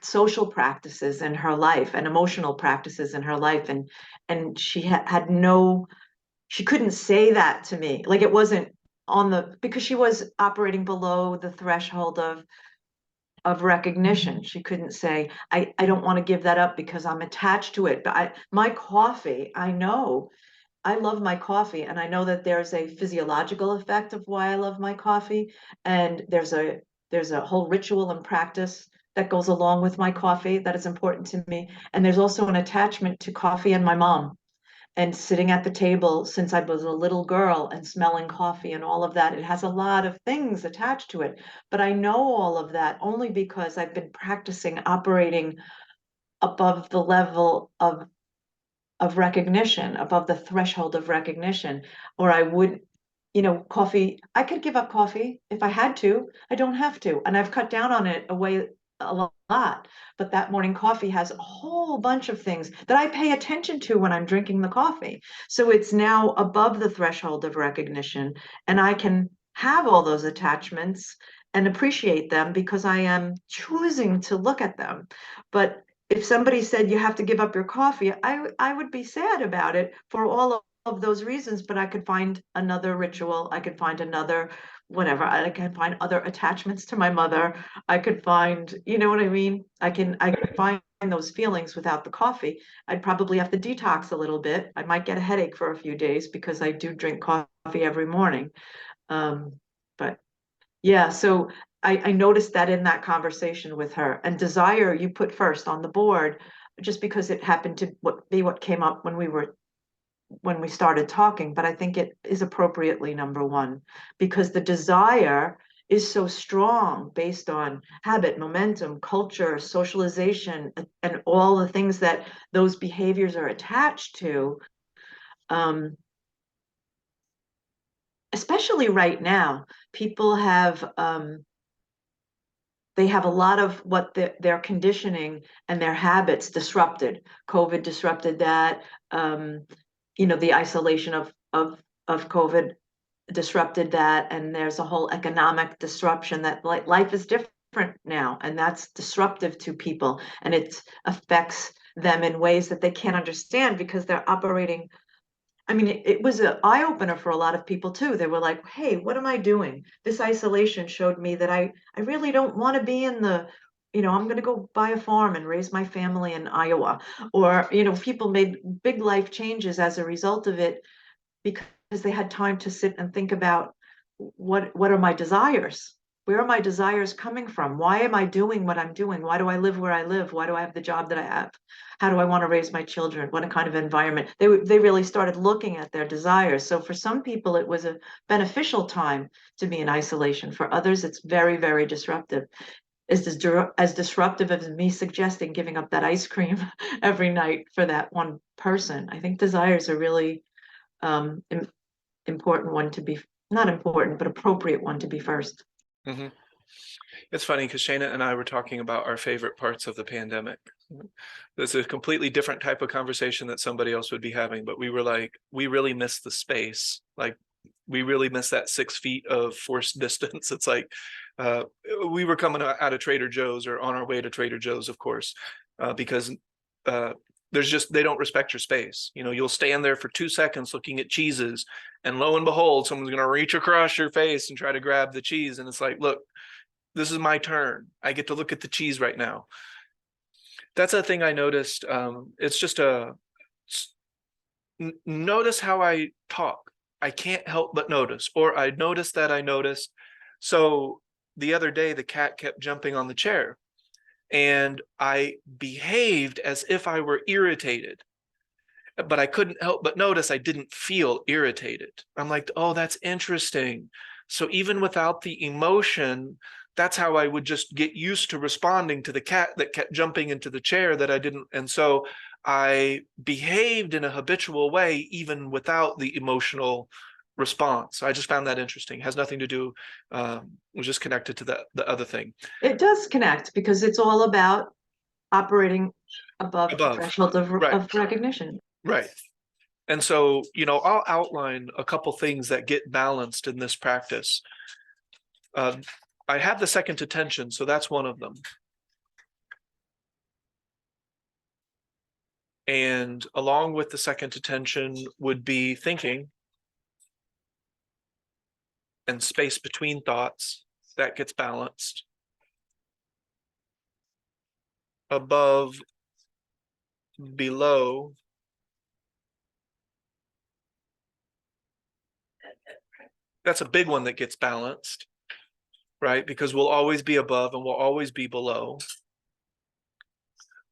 A: social practices in her life and emotional practices in her life. And she had she couldn't say that to me. Like it wasn't because she was operating below the threshold of recognition. She couldn't say, I don't want to give that up because I'm attached to it. But my coffee, I know I love my coffee, and I know that there's a physiological effect of why I love my coffee. And there's a whole ritual and practice that goes along with my coffee that is important to me. And there's also an attachment to coffee and my mom and sitting at the table since I was a little girl and smelling coffee and all of that. It has a lot of things attached to it. But I know all of that only because I've been practicing operating above the level of recognition, above the threshold of recognition, or I would, coffee, I could give up coffee if I had to. I don't have to. And I've cut down on it a lot. But that morning coffee has a whole bunch of things that I pay attention to when I'm drinking the coffee. So it's now above the threshold of recognition, and I can have all those attachments and appreciate them because I am choosing to look at them. But if somebody said you have to give up your coffee, I would be sad about it for all of those reasons, but I could find another ritual. I could find another whatever. I can find other attachments to my mother. I could find, you know what I mean? I can find those feelings without the coffee. I'd probably have to detox a little bit. I might get a headache for a few days because I do drink coffee every morning. But yeah, so I noticed that in that conversation with her. And desire you put first on the board just because it happened to be what came up when we started talking. But I think it is appropriately number one because the desire is so strong based on habit, momentum, culture, socialization, and all the things that those behaviors are attached to. Especially right now, people have they have a lot of what their conditioning and their habits disrupted. COVID disrupted that. The isolation of COVID disrupted that, and there's a whole economic disruption that life is different now, and that's disruptive to people, and it affects them in ways that they can't understand because they're operating. I mean, it was an eye opener for a lot of people too. They were like, hey, what am I doing? This isolation showed me that I really don't want to be I'm going to go buy a farm and raise my family in Iowa. Or, people made big life changes as a result of it because they had time to sit and think about what are my desires? Where are my desires coming from? Why am I doing what I'm doing? Why do I live where I live? Why do I have the job that I have? How do I want to raise my children? What kind of environment? They really started looking at their desires. So for some people, it was a beneficial time to be in isolation. For others, it's very, very disruptive. As disruptive as me suggesting giving up that ice cream every night for that one person. I think desires are really important one to be, not important, but appropriate one to be first.
B: Mhm. It's funny because Shana and I were talking about our favorite parts of the pandemic. There's a completely different type of conversation that somebody else would be having, but we were like, we really missed the space. Like we really miss that 6 feet of forced distance. It's like we were coming out of Trader Joe's or on our way to Trader Joe's, of course, because there's just, they don't respect your space. You know, you'll stand there for 2 seconds looking at cheeses, and lo and behold, someone's going to reach across your face and try to grab the cheese. And it's like, look, this is my turn. I get to look at the cheese right now. That's a thing I noticed. It's just notice how I talk. I can't help but notice, or I noticed that I noticed. So the other day, the cat kept jumping on the chair, and I behaved as if I were irritated, but I couldn't help but notice I didn't feel irritated. I'm like, oh, that's interesting. So even without the emotion, that's how I would just get used to responding to the cat that kept jumping into the chair that I didn't. And so I behaved in a habitual way, even without the emotional response. I just found that interesting. It has nothing to do, was just connected to the other thing.
A: It does connect because it's all about operating above the threshold of recognition.
B: Right. And so, you know, I'll outline a couple things that get balanced in this practice. I have the second attention, so that's one of them. And along with the second attention would be thinking and space between thoughts. That gets balanced. Above, below, that's a big one that gets balanced, right? Because we'll always be above and we'll always be below.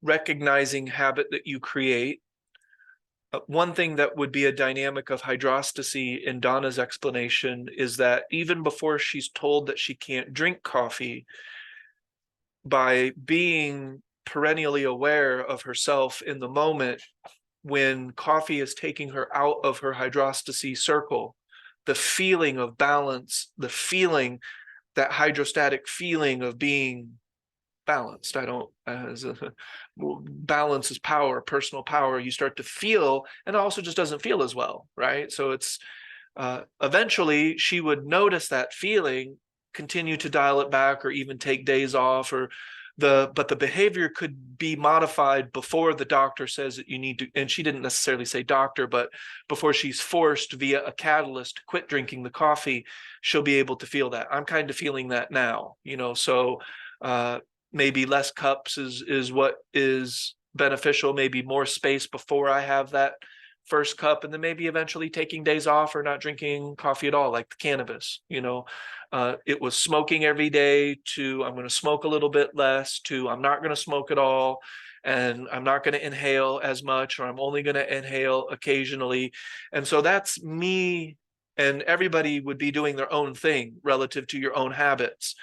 B: Recognizing habit that you create. One thing that would be a dynamic of hydrostasy in Donna's explanation is that even before she's told that she can't drink coffee, by being perennially aware of herself in the moment when coffee is taking her out of her hydrostasy circle, the feeling of balance, the feeling, that hydrostatic feeling of being balanced. Balance is power, personal power. You start to feel, and it also just doesn't feel as well, right? So it's eventually she would notice that feeling, continue to dial it back, or even take days off, or but the behavior could be modified before the doctor says that you need to, and she didn't necessarily say doctor, but before she's forced via a catalyst to quit drinking the coffee, she'll be able to feel that. I'm kind of feeling that now, you know, so maybe less cups is what is beneficial, maybe more space before I have that first cup, and then maybe eventually taking days off or not drinking coffee at all, like the cannabis, you know. It was smoking every day to I'm going to smoke a little bit less to I'm not going to smoke at all, and I'm not going to inhale as much, or I'm only going to inhale occasionally. And so that's me, and everybody would be doing their own thing relative to your own habits,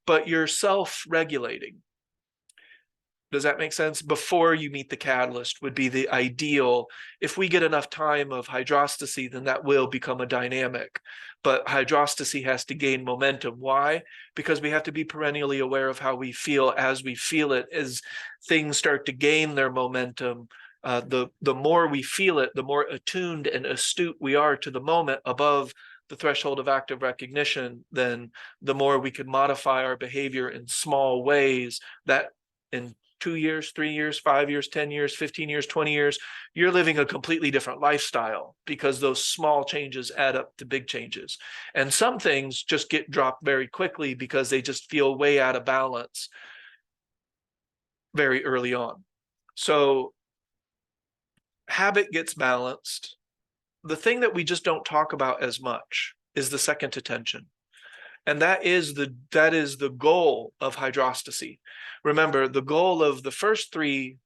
B: but you're self-regulating. Does that make sense? Before you meet the catalyst would be the ideal. If we get enough time of hydrostasy, then that will become a dynamic. But hydrostasy has to gain momentum. Why? Because we have to be perennially aware of how we feel as we feel it. As things start to gain their momentum, the more we feel it, the more attuned and astute we are to the moment above the threshold of active recognition, then the more we can modify our behavior in small ways that in 2 years, 3 years, 5 years, 10 years, 15 years, 20 years, you're living a completely different lifestyle, because those small changes add up to big changes. And some things just get dropped very quickly because they just feel way out of balance very early on. So habit gets balanced. The thing that we just don't talk about as much is the second attention. And that is the goal of hydrostasy. Remember, the goal of the first 3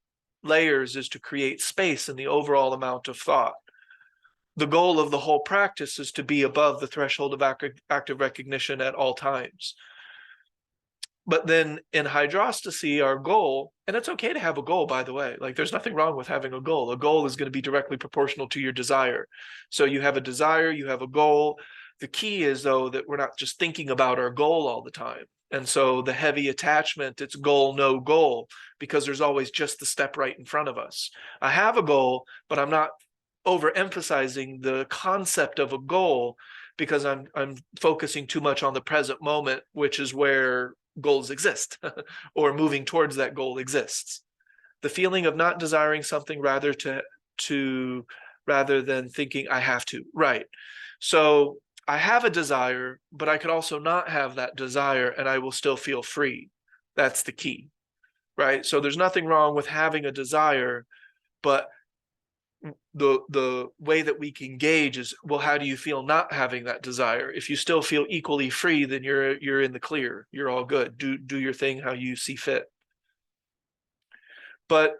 B: layers is to create space in the overall amount of thought. The goal of the whole practice is to be above the threshold of active recognition at all times. But then in hydrostasy, our goal, and it's okay to have a goal, by the way, like there's nothing wrong with having a goal. A goal is going to be directly proportional to your desire. So you have a desire, you have a goal. The key is, though, that we're not just thinking about our goal all the time. And so the heavy attachment, it's goal, no goal, because there's always just the step right in front of us. I have a goal, but I'm not overemphasizing the concept of a goal, because I'm focusing too much on the present moment, which is where goals exist or moving towards that goal exists. The feeling of not desiring something rather than thinking I have to. Right. So I have a desire, but I could also not have that desire and I will still feel free. That's the key. Right. So there's nothing wrong with having a desire, but the way that we can gauge is, well, how do you feel not having that desire? If you still feel equally free, then you're in the clear. You're all good. Do your thing how you see fit. But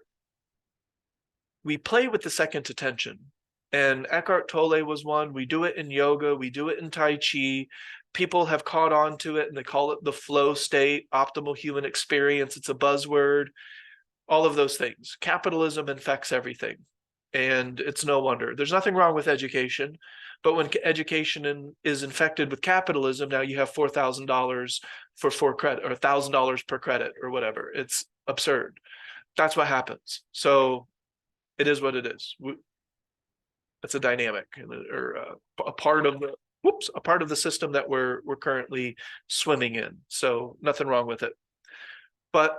B: we play with the second attention. And Eckhart Tolle was one. We do it in yoga. We do it in Tai Chi. People have caught on to it and they call it the flow state, optimal human experience. It's a buzzword. All of those things. Capitalism infects everything. And it's no wonder. There's nothing wrong with education. But when education is infected with capitalism, now you have $4,000 for 4 credit or $1,000 per credit or whatever. It's absurd. That's what happens. So it is what it is. It's a dynamic or a part of the system that we're currently swimming in. So nothing wrong with it. But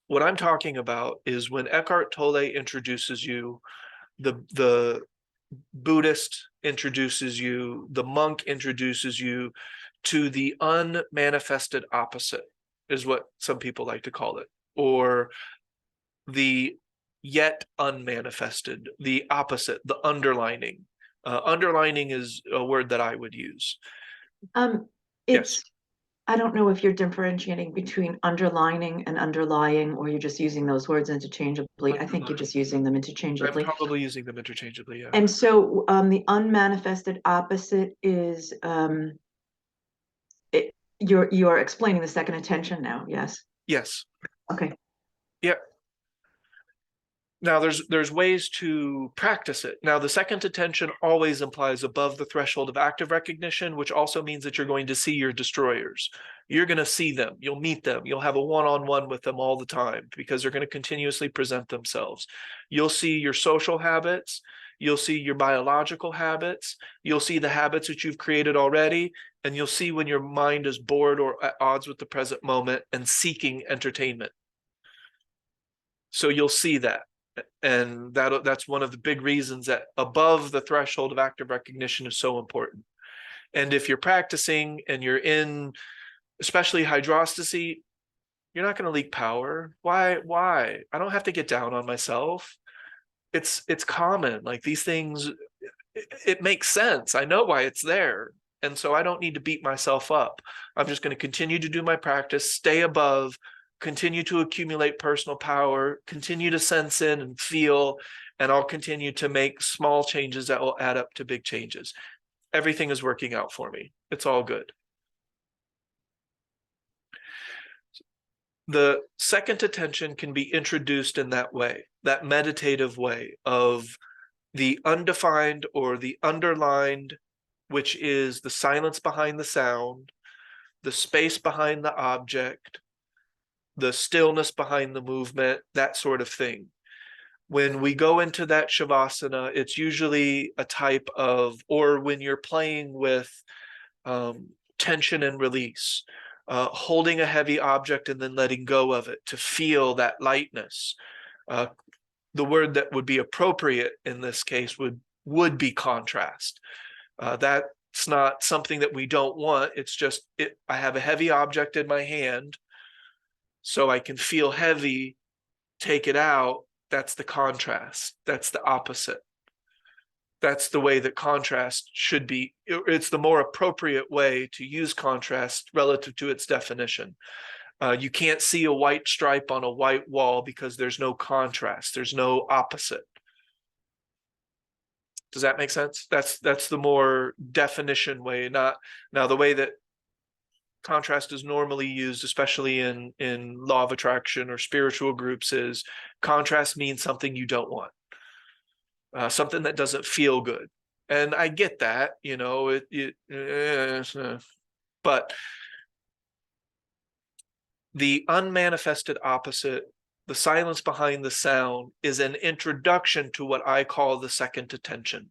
B: what I'm talking about is when Eckhart Tolle introduces you, the Buddhist introduces you, the monk introduces you to the unmanifested opposite, is what some people like to call it, or the yet unmanifested, the opposite, the underlining. Underlining is a word that I would use.
A: It's, I don't know if you're differentiating between underlining and underlying, or you're just using those words interchangeably. I think you're just using them interchangeably.
B: I'm probably using them interchangeably, yeah.
A: And so the unmanifested opposite is you're explaining the second attention now, yes?
B: Yes.
A: Okay.
B: Yeah. Now there's ways to practice it. Now the second attention always implies above the threshold of active recognition, which also means that you're going to see your destroyers. You're going to see them, you'll meet them, you'll have a one-on-one with them all the time because they're going to continuously present themselves. You'll see your social habits, you'll see your biological habits, you'll see the habits that you've created already, and you'll see when your mind is bored or at odds with the present moment and seeking entertainment. So you'll see that. And that's one of the big reasons that above the threshold of active recognition is so important. And if you're practicing and you're in, especially hydrostasy, you're not going to leak power. Why? I don't have to get down on myself. It's common. Like these things, it makes sense. I know why it's there. And so I don't need to beat myself up. I'm just going to continue to do my practice, stay above, continue to accumulate personal power, continue to sense in and feel, and I'll continue to make small changes that will add up to big changes. Everything is working out for me. It's all good. The second attention can be introduced in that way, that meditative way of the undefined or the underlined, which is the silence behind the sound, the space behind the object, the stillness behind the movement, that sort of thing. When we go into that Shavasana, it's usually a type of, or when you're playing with tension and release, holding a heavy object and then letting go of it to feel that lightness. The word that would be appropriate in this case would be contrast. That's not something that we don't want. It's just, I have a heavy object in my hand, so I can feel heavy, take it out. That's the contrast. That's the opposite. That's the way that contrast should be. It's the more appropriate way to use contrast relative to its definition. You can't see a white stripe on a white wall because there's no contrast. There's no opposite. Does that make sense? That's the more definition way. Now the way that contrast is normally used, especially in law of attraction or spiritual groups, is contrast means something you don't want, something that doesn't feel good. And I get that, you know, but the unmanifested opposite, the silence behind the sound, is an introduction to what I call the second attention.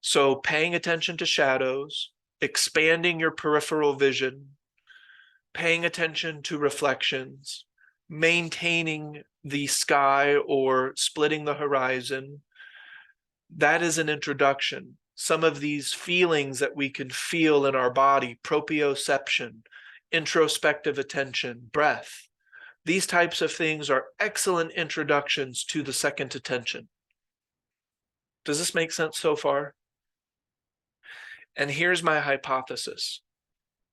B: So paying attention to shadows, expanding your peripheral vision, paying attention to reflections, maintaining the sky or splitting the horizon, that is an introduction. Some of these feelings that we can feel in our body, proprioception, introspective attention, breath, these types of things are excellent introductions to the second attention. Does this make sense so far? And here's my hypothesis.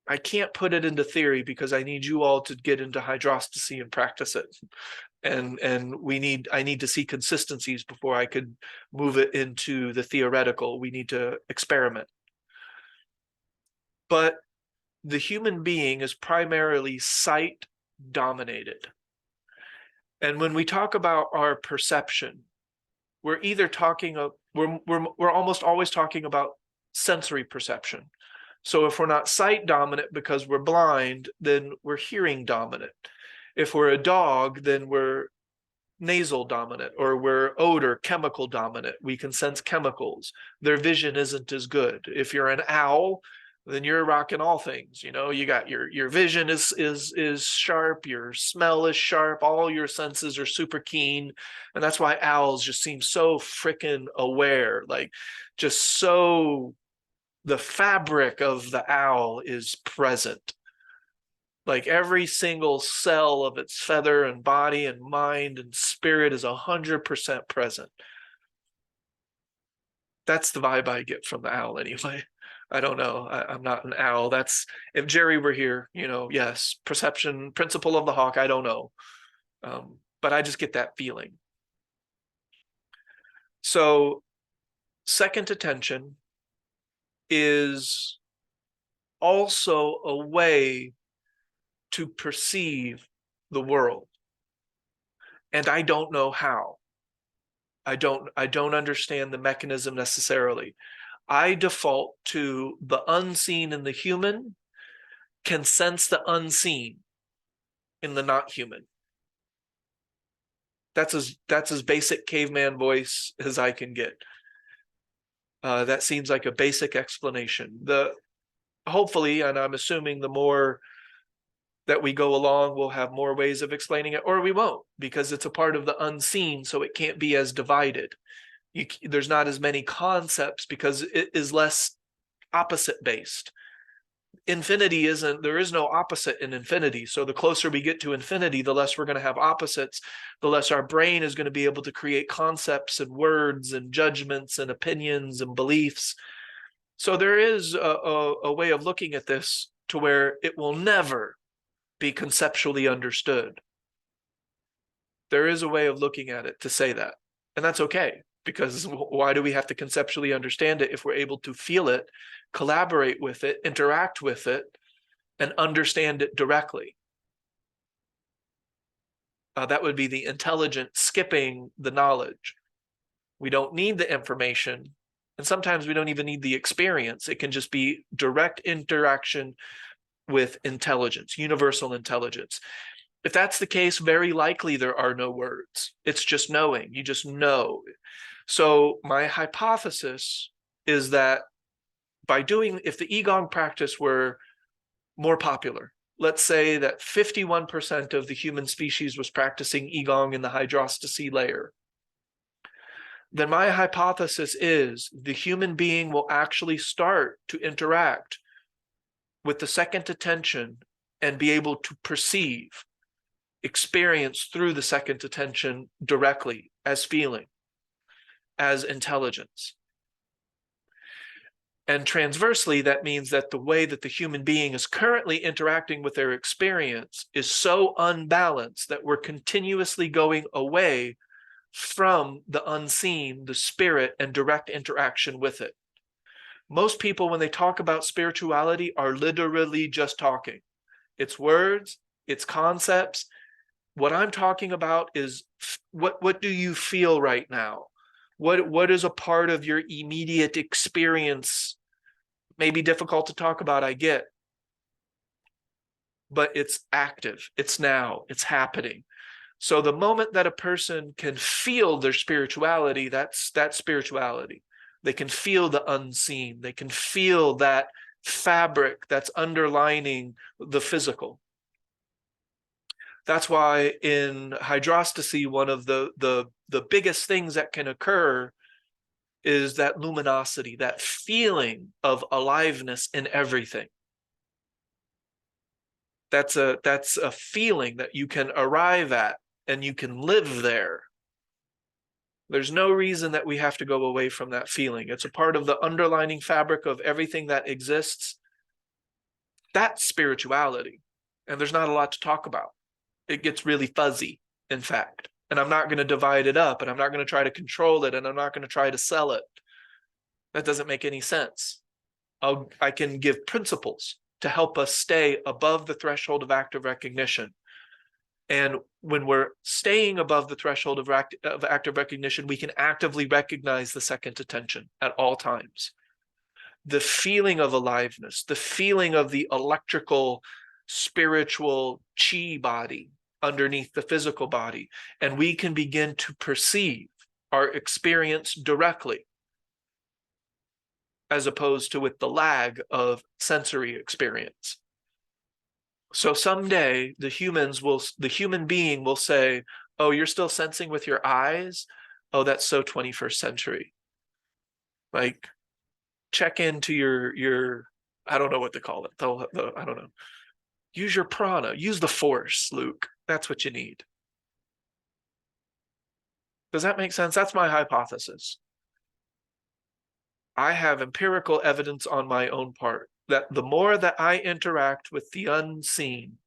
B: I can't put it into theory because I need you all to get into hydrostasy and practice it. And I need to see consistencies before I could move it into the theoretical. We need to experiment. But the human being is primarily sight dominated. And when we talk about our perception, we're either talking of, we're almost always talking about sensory perception. So if we're not sight dominant because we're blind, then we're hearing dominant. If we're a dog, then we're nasal dominant, or we're odor, chemical dominant. We can sense chemicals. Their vision isn't as good. If you're an owl, then you're rocking all things. You know, you got your vision is sharp, your smell is sharp, all your senses are super keen. And that's why owls just seem so freaking aware, like just so the fabric of the owl is present. Like every single cell of its feather and body and mind and spirit is 100% present. That's the vibe I get from the owl anyway. I don't know. I'm not an owl. That's, if Jerry were here, you know, yes, perception, principle of the hawk, I don't know. But I just get that feeling. So second attention is also a way to perceive the world. And I don't know how. I don't understand the mechanism necessarily. I default to the unseen in the human can sense the unseen in the not human. That's as basic caveman voice as I can get. That seems like a basic explanation. Hopefully, and I'm assuming the more that we go along, we'll have more ways of explaining it, or we won't, because it's a part of the unseen, so it can't be as divided. There's not as many concepts because it is less opposite based. Infinity there is no opposite in infinity. So the closer we get to infinity, the less we're going to have opposites, the less our brain is going to be able to create concepts and words and judgments and opinions and beliefs. So there is a way of looking at this to where it will never be conceptually understood. There is a way of looking at it to say that, and that's okay, because why do we have to conceptually understand it if we're able to feel it, collaborate with it, interact with it, and understand it directly? That would be the intelligent skipping the knowledge. We don't need the information, and sometimes we don't even need the experience. It can just be direct interaction with intelligence, universal intelligence. If that's the case, very likely there are no words. It's just knowing. You just know. So my hypothesis is that if the Qigong practice were more popular, let's say that 51% of the human species was practicing Qigong in the hydrostasy layer, then my hypothesis is the human being will actually start to interact with the second attention and be able to perceive, experience through the second attention directly as feeling, as intelligence. And transversely, that means that the way that the human being is currently interacting with their experience is so unbalanced that we're continuously going away from the unseen, the spirit, and direct interaction with it. Most people, when they talk about spirituality, are literally just talking. It's words, it's concepts. What I'm talking about is what do you feel right now? What is a part of your immediate experience? Maybe difficult to talk about, I get. But it's active, it's now, it's happening. So the moment that a person can feel their spirituality, that's spirituality. They can feel the unseen. They can feel that fabric that's underlining the physical. That's why in hydrostasy, one of the biggest things that can occur is that luminosity, that feeling of aliveness in everything. That's a feeling that you can arrive at and you can live there. There's no reason that we have to go away from that feeling. It's a part of the underlining fabric of everything that exists. That's spirituality. And there's not a lot to talk about. It gets really fuzzy, in fact. And I'm not going to divide it up, and I'm not going to try to control it, and I'm not going to try to sell it. That doesn't make any sense. I can give principles to help us stay above the threshold of active recognition. And when we're staying above the threshold of active recognition, we can actively recognize the second attention at all times. The feeling of aliveness, the feeling of the electrical, spiritual chi body underneath the physical body. And we can begin to perceive our experience directly, as opposed to with the lag of sensory experience. So someday the human being will say, oh, you're still sensing with your eyes? Oh, that's so 21st century. Like, check into your I don't know what to call it. I don't know. Use your prana, use the force, Luke. That's what you need. Does that make sense? That's my hypothesis. I have empirical evidence on my own part that the more that I interact with the unseen,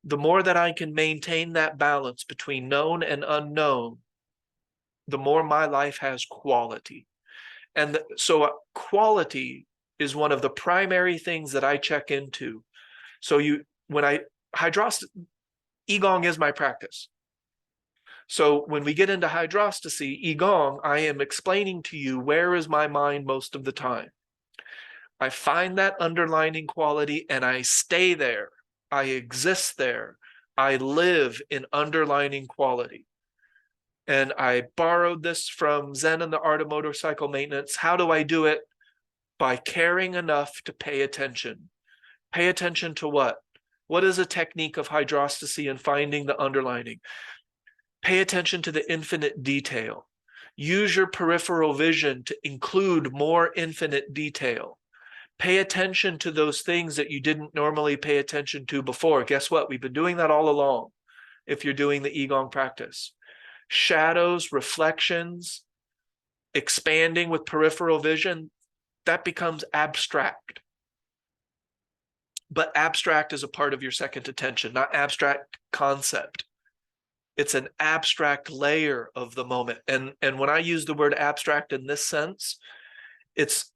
B: the more that I can maintain that balance between known and unknown, the more my life has quality. And so quality is one of the primary things that I check into. So Qigong is my practice. So when we get into hydrostasy, Qigong, I am explaining to you, where is my mind most of the time? I find that underlining quality and I stay there. I exist there. I live in underlining quality. And I borrowed this from Zen and the Art of Motorcycle Maintenance. How do I do it? By caring enough to pay attention. Pay attention to what? What is a technique of hydrostasy and finding the underlining? Pay attention to the infinite detail. Use your peripheral vision to include more infinite detail. Pay attention to those things that you didn't normally pay attention to before. Guess what? We've been doing that all along if you're doing the Qigong practice. Shadows, reflections, expanding with peripheral vision, that becomes abstract. But abstract is a part of your second attention, not abstract concept. It's an abstract layer of the moment. And when I use the word abstract in this sense, it's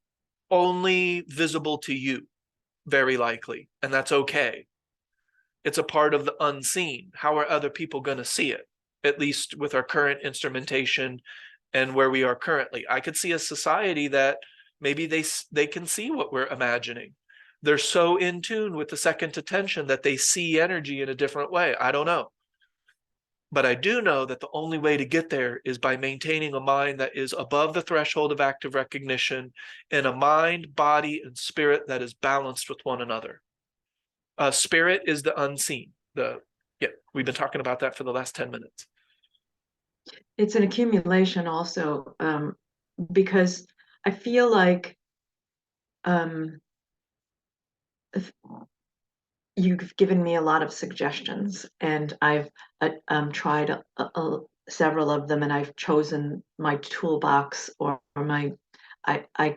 B: only visible to you, very likely, and that's okay. It's a part of the unseen. How are other people going to see it? At least with our current instrumentation and where we are currently. I could see a society that maybe they can see what we're imagining. They're so in tune with the second attention that they see energy in a different way. I don't know. But I do know that the only way to get there is by maintaining a mind that is above the threshold of active recognition, and a mind, body, and spirit that is balanced with one another. Spirit is the unseen. We've been talking about that for the last 10 minutes.
A: It's an accumulation also, because I feel like you've given me a lot of suggestions, and I've tried several of them, and I've chosen my toolbox or I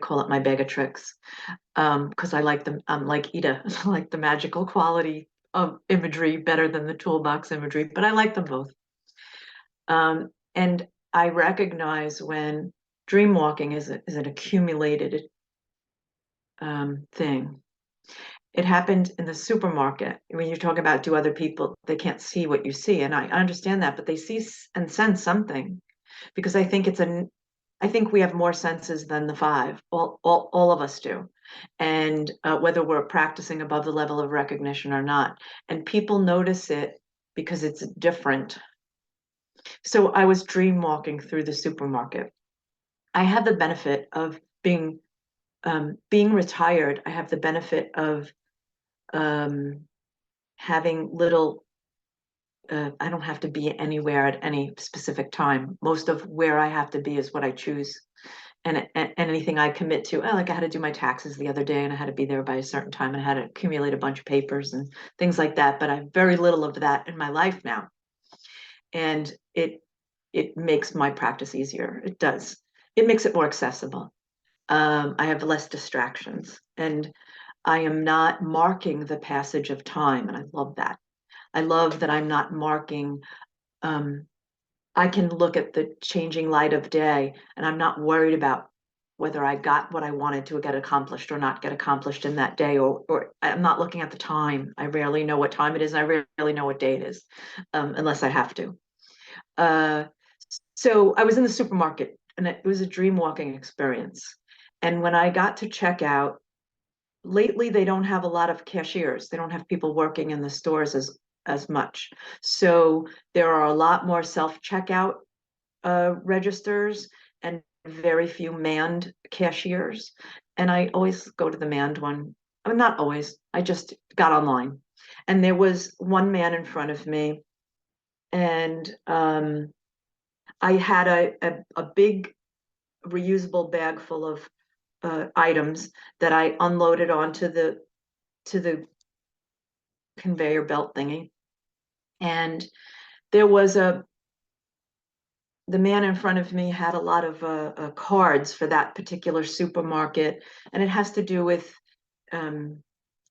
A: call it my bag of tricks, because I like them. Like Ida, I like the magical quality of imagery better than the toolbox imagery, but I like them both. And I recognize when dream walking is an accumulated thing. It happened in the supermarket. When you talk about, do other people, they can't see what you see. And I understand that, but they see and sense something, because I think I think we have more senses than the five. All of us do. And whether we're practicing above the level of recognition or not. And people notice it because it's different. So I was dream walking through the supermarket, I have the benefit of being retired. I have the benefit of um, having little. I don't have to be anywhere at any specific time. Most of where I have to be is what I choose, and anything I commit to. Like I had to do my taxes the other day, and I had to be there by a certain time, and I had to accumulate a bunch of papers and things like that. But I have very little of that in my life now, and it makes my practice easier. It does. It makes it more accessible. I have less distractions, and I am not marking the passage of time, and I love that. I love that I'm not marking. Um, I can look at the changing light of day, and I'm not worried about whether I got what I wanted to get accomplished or not get accomplished in that day, or I'm not looking at the time. I rarely know what time it is, and I rarely know what day it is, unless I have to. Uh, so I was in the supermarket, and it was a dream walking experience. And when I got to checkout, lately they don't have a lot of cashiers. They don't have people working in the stores as much. So there are a lot more self-checkout registers and very few manned cashiers. And I always go to the manned one. I mean, not always. I just got online, and there was one man in front of me, and I had a big reusable bag full of items that I unloaded onto the conveyor belt thingy. And there was the man in front of me had a lot of cards for that particular supermarket, and it has to do with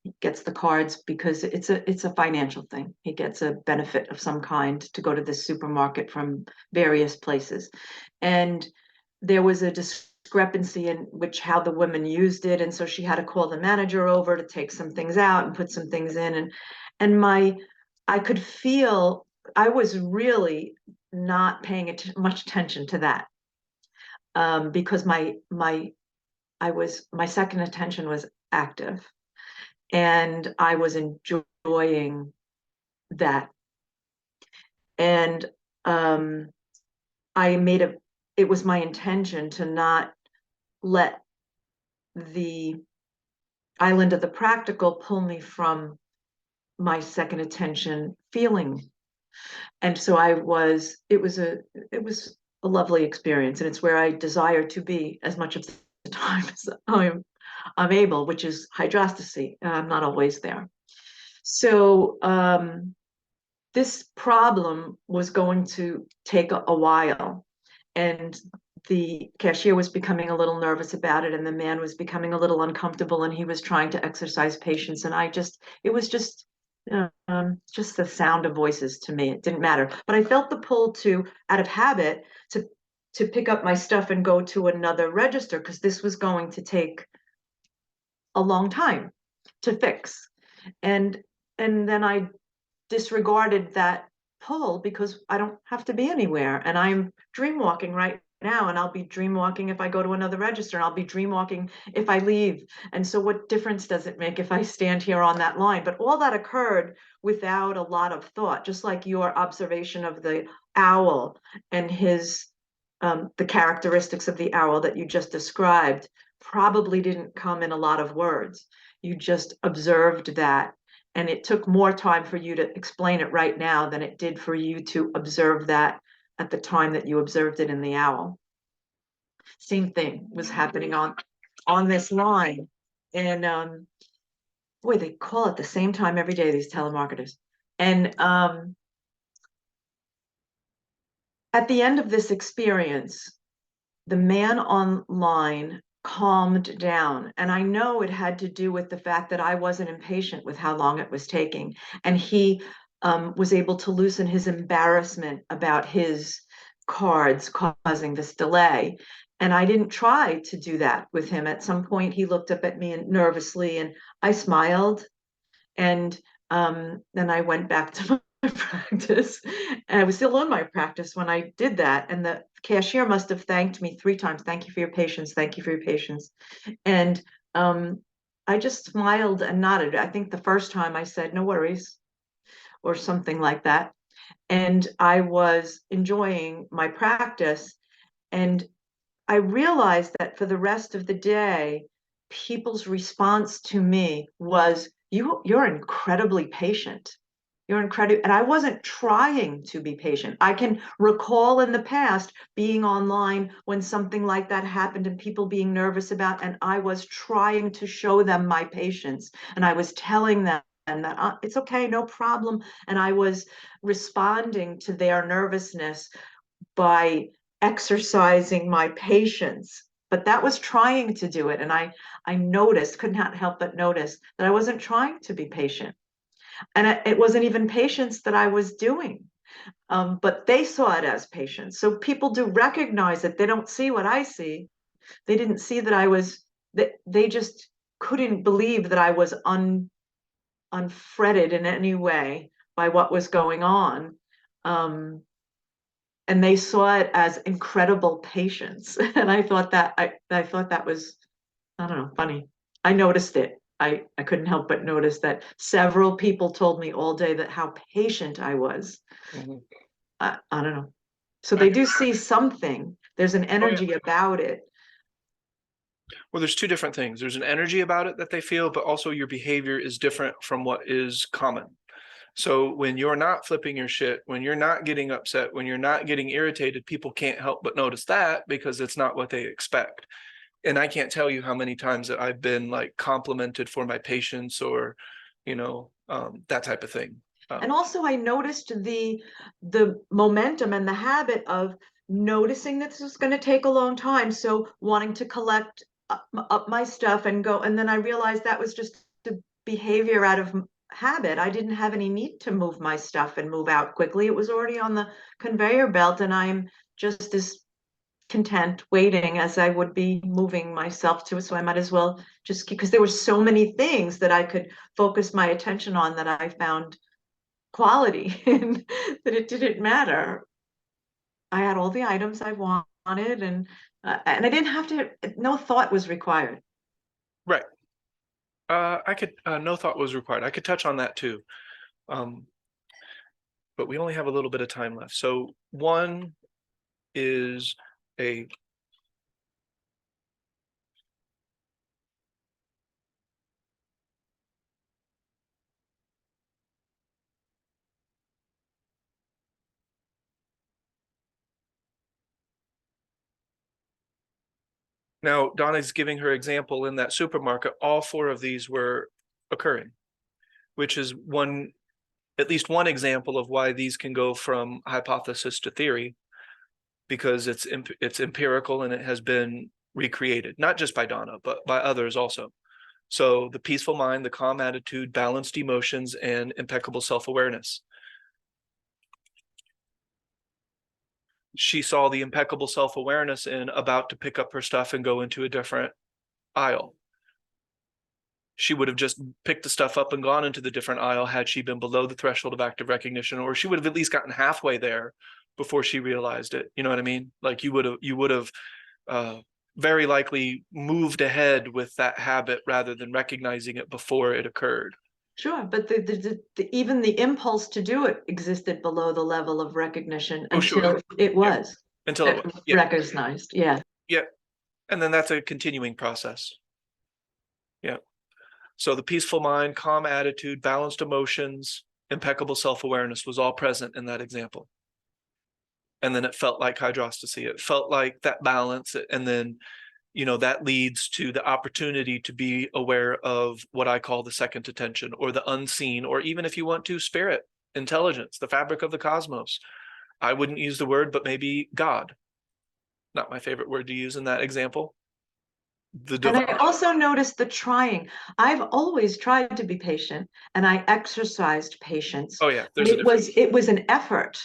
A: he gets the cards because it's a financial thing. He gets a benefit of some kind to go to this supermarket from various places, and there was a discrepancy in which how the woman used it, and so she had to call the manager over to take some things out and put some things in, and I could feel I was really not paying much attention to that, because my second attention was active, and I was enjoying that. And I made it was my intention to not let the island of the practical pull me from my second attention feeling. And so it was a lovely experience, and it's where I desire to be as much of the time as I'm able, which is hydrostasy. I'm not always there. So this problem was going to take a while, and the cashier was becoming a little nervous about it, and the man was becoming a little uncomfortable, and he was trying to exercise patience, and it was just the sound of voices to me. It didn't matter, but I felt the pull to, out of habit, to pick up my stuff and go to another register, because this was going to take a long time to fix. And then I disregarded that pull because I don't have to be anywhere, and I'm dream walking right now, and I'll be dream walking if I go to another register, and I'll be dream walking if I leave. And so what difference does it make if I stand here on that line? But all that occurred without a lot of thought, just like your observation of the owl and his the characteristics of the owl that you just described probably didn't come in a lot of words. You just observed that, and it took more time for you to explain it right now than it did for you to observe that at the time that you observed it in the owl. Same thing was happening on this line. And boy, they call at the same time every day, these telemarketers. And at the end of this experience, the man online calmed down. And I know it had to do with the fact that I wasn't impatient with how long it was taking. And he was able to loosen his embarrassment about his cards causing this delay. And I didn't try to do that with him. At some point, he looked up at me and nervously, and I smiled. And then I went back to my practice. And I was still in my practice when I did that. And the cashier must have thanked me 3 times. Thank you for your patience. Thank you for your patience. And I just smiled and nodded. I think the first time I said, no worries, or something like that. And I was enjoying my practice. And I realized that for the rest of the day, people's response to me was, you're incredibly patient. You're incredible. And I wasn't trying to be patient. I can recall in the past being online when something like that happened and people being nervous about, and I was trying to show them my patience. And I was telling them that it's okay, no problem. And I was responding to their nervousness by exercising my patience. But that was trying to do it. And I noticed, could not help but notice that I wasn't trying to be patient. And it wasn't even patience that I was doing. But they saw it as patience. So people do recognize it. They don't see what I see. They didn't see that I was, they just couldn't believe that I was unfretted in any way by what was going on. And they saw it as incredible patience. And I thought that I thought that was, I don't know, funny. I noticed it. I couldn't help but notice that several people told me all day that how patient I was.
B: Mhm.
A: I don't know. So
B: I
A: they do see something. There's an
B: Oh, yeah.
A: energy about it.
B: Well, there's two different things. There's an energy about it that they feel, but also your behavior is different from what is common. So when you're not flipping your shit, when you're not getting upset, when you're not getting irritated, people can't help but notice that because it's not what they expect. And I can't tell you how many times that I've been like complimented for my patience or, that type of thing.
A: And also I noticed the momentum and the habit of noticing that this was going to take a long time. So wanting to collect up my stuff and go. And then I realized that was just the behavior out of habit. I didn't have any need to move my stuff and move out quickly. It was already on the conveyor belt, and I'm just as content waiting as I would be moving myself to it. So I might as well just because there were so many things that I could focus my attention on that I found quality and that it didn't matter. I had all the items I wanted, and I didn't have to. No thought was required.
B: Right. I could, no thought was required. I could touch on that too. But we only have a little bit of time left. So one is a Now, Donna's giving her example in that supermarket. All four of these were occurring, which is at least one example of why these can go from hypothesis to theory, because it's empirical and it has been recreated, not just by Donna, but by others also. So the peaceful mind, the calm attitude, balanced emotions, and impeccable self-awareness. She saw the impeccable self-awareness in about to pick up her stuff and go into a different aisle. She would have just picked the stuff up and gone into the different aisle had she been below the threshold of active recognition, or she would have at least gotten halfway there before she realized it. You know what I mean? Like you would have very likely moved ahead with that habit rather than recognizing it before it occurred.
A: Sure, but even the impulse to do it existed below the level of recognition until it was
B: Until it was
A: recognized. Yeah.
B: Yeah. And then that's a continuing process. Yeah. So the peaceful mind, calm attitude, balanced emotions, impeccable self-awareness was all present in that example. And then it felt like hydrostasy. It felt like that balance. And then, that leads to the opportunity to be aware of what I call the second attention, or the unseen, or even if you want to, spirit, intelligence, the fabric of the cosmos. I wouldn't use the word, but maybe God. Not my favorite word to use in that example.
A: And I also noticed the trying. I've always tried to be patient, and I exercised patience.
B: Oh yeah,
A: it was an effort,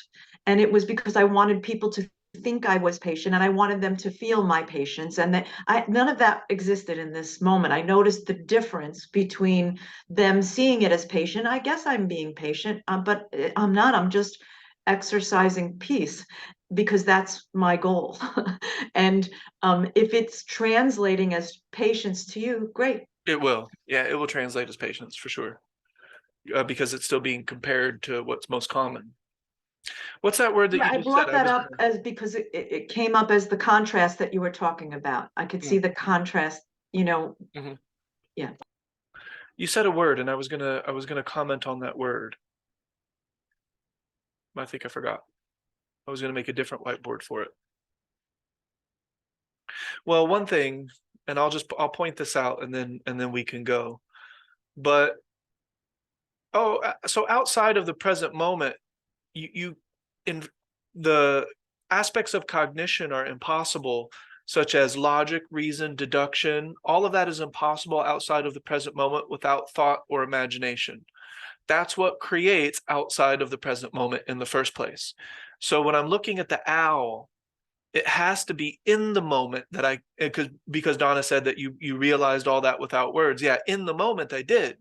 A: and it was because I wanted people to think I was patient, and I wanted them to feel my patience, and that none of that existed in this moment. I noticed the difference between them seeing it as patient. I guess I'm being patient, but I'm not. I'm just exercising peace because that's my goal. And if it's translating as patience to you, great.
B: It will. Yeah, it will translate as patience for sure. Because it's still being compared to what's most common. What's that word that
A: Yeah,
B: you
A: I
B: just
A: brought
B: said?
A: that up as because it came up as the contrast that you were talking about. I could see the contrast, you know,
B: You said a word, and I was gonna comment on that word. I think I forgot. I was gonna make a different whiteboard for it. Well, one thing, and I'll point this out, and then we can go. But so outside of the present moment, you in the aspects of cognition are impossible, such as logic, reason, deduction. All of that is impossible outside of the present moment without thought or imagination. That's what creates outside of the present moment in the first place. So when I'm looking at the owl, it has to be in the moment that because Donna said that you realized all that without words. Yeah, in the moment I did,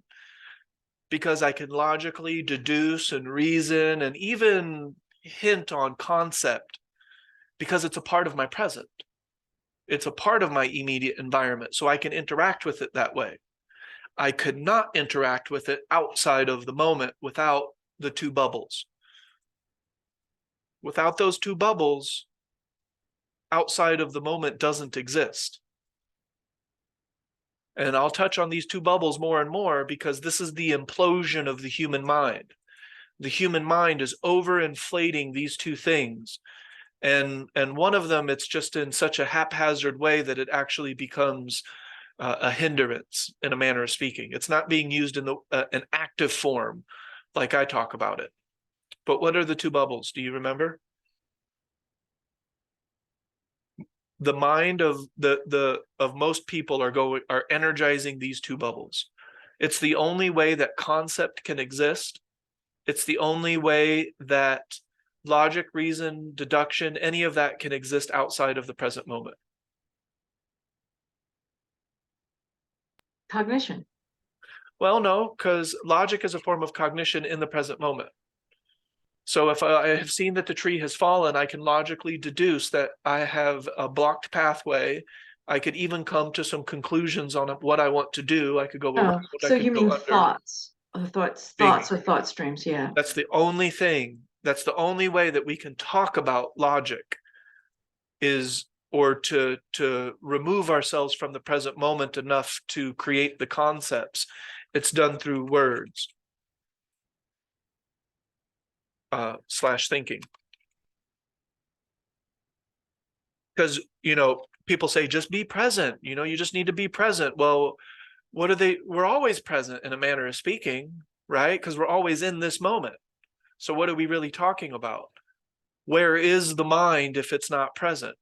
B: because I can logically deduce and reason and even hint on concept, because it's a part of my present. It's a part of my immediate environment, so I can interact with it that way. I could not interact with it outside of the moment without the two bubbles. Without those two bubbles, outside of the moment doesn't exist. And I'll touch on these two bubbles more and more, because this is the implosion of the human mind. The human mind is overinflating these two things. And one of them, it's just in such a haphazard way that it actually becomes a hindrance, in a manner of speaking. It's not being used in an active form like I talk about it. But what are the two bubbles? Do you remember? The mind of most people are energizing these two bubbles. It's the only way that concept can exist. It's the only way that logic, reason, deduction, any of that can exist outside of the present moment.
A: cognition.
B: Well, no, because logic is a form of cognition in the present moment. So if I have seen that the tree has fallen, I can logically deduce that I have a blocked pathway. I could even come to some conclusions on what I want to do. I could go
A: Oh,
B: around, I
A: so
B: could
A: you
B: go
A: mean
B: under.
A: thoughts, thoughts or thought streams, yeah.
B: That's the only thing. That's the only way that we can talk about logic, is, or to remove ourselves from the present moment enough to create the concepts. It's done through words / thinking. Because, people say, just be present, you just need to be present. Well, we're always present, in a manner of speaking, right? Because we're always in this moment. So what are we really talking about? Where is the mind if it's not present?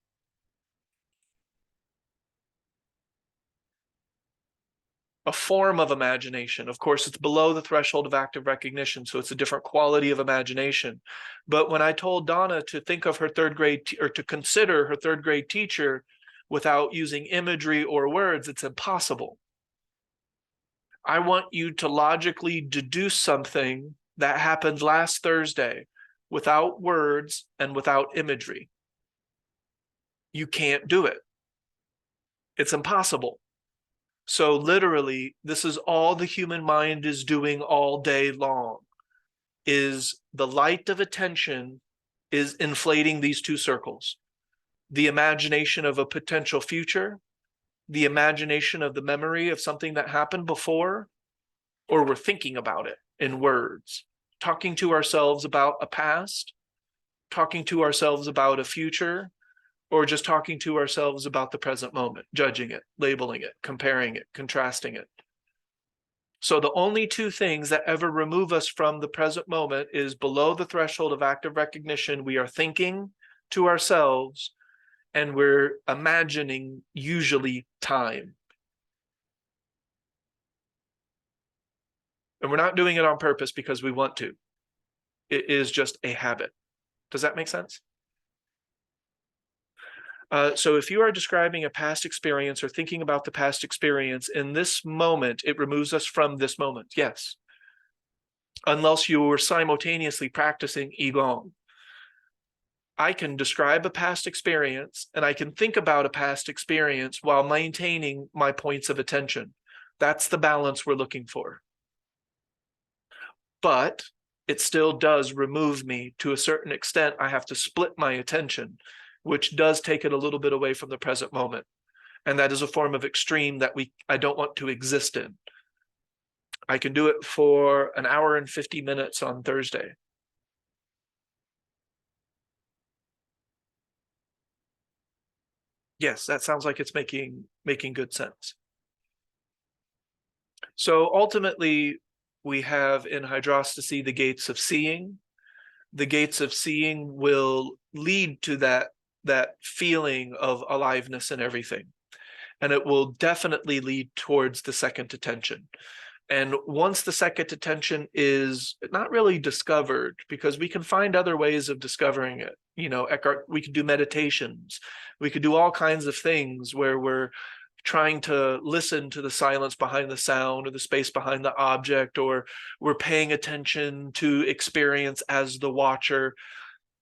B: A form of imagination. Of course, it's below the threshold of active recognition, so it's a different quality of imagination. But when I told Donna to think of her third grade, or to consider her third grade teacher without using imagery or words, it's impossible. I want you to logically deduce something that happened last Thursday without words and without imagery. You can't do it. It's impossible. So literally, this is all the human mind is doing all day long, is the light of attention is inflating these two circles. The imagination of a potential future, the imagination of the memory of something that happened before, or we're thinking about it in words, talking to ourselves about a past, talking to ourselves about a future, or just talking to ourselves about the present moment, judging it, labeling it, comparing it, contrasting it. So the only two things that ever remove us from the present moment is below the threshold of active recognition. We are thinking to ourselves, and we're imagining, usually, time. And we're not doing it on purpose because we want to. It is just a habit. Does that make sense? So if you are describing a past experience or thinking about the past experience in this moment, it removes us from this moment. Yes. Unless you were simultaneously practicing Qigong. I can describe a past experience and I can think about a past experience while maintaining my points of attention. That's the balance we're looking for. But it still does remove me to a certain extent. I have to split my attention, which does take it a little bit away from the present moment. And that is a form of extreme that I don't want to exist in. I can do it for an hour and 50 minutes on Thursday. Yes, that sounds like it's making good sense. So ultimately, we have in hydrostasy the gates of seeing. The gates of seeing will lead to that feeling of aliveness and everything. And it will definitely lead towards the second attention. And once the second attention is not really discovered, because we can find other ways of discovering it. You know, Eckhart, we could do meditations. We could do all kinds of things where we're trying to listen to the silence behind the sound or the space behind the object, or we're paying attention to experience as the watcher.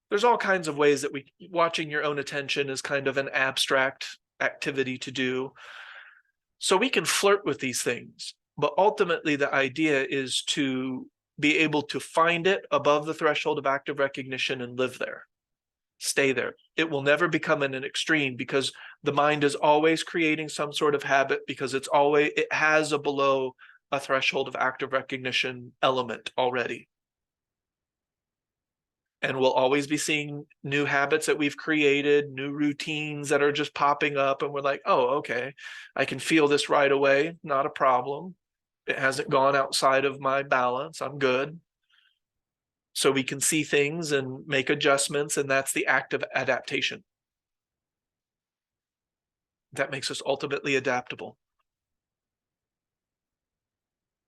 B: There's all kinds of ways that watching your own attention is kind of an abstract activity to do. So we can flirt with these things, but ultimately the idea is to be able to find it above the threshold of active recognition and live there. Stay there. It will never become an extreme, because the mind is always creating some sort of habit, because it has a below a threshold of active recognition element already. And we'll always be seeing new habits that we've created, new routines that are just popping up, and we're like, oh, okay, I can feel this right away, not a problem. It hasn't gone outside of my balance, I'm good. So we can see things and make adjustments, and that's the act of adaptation. That makes us ultimately adaptable.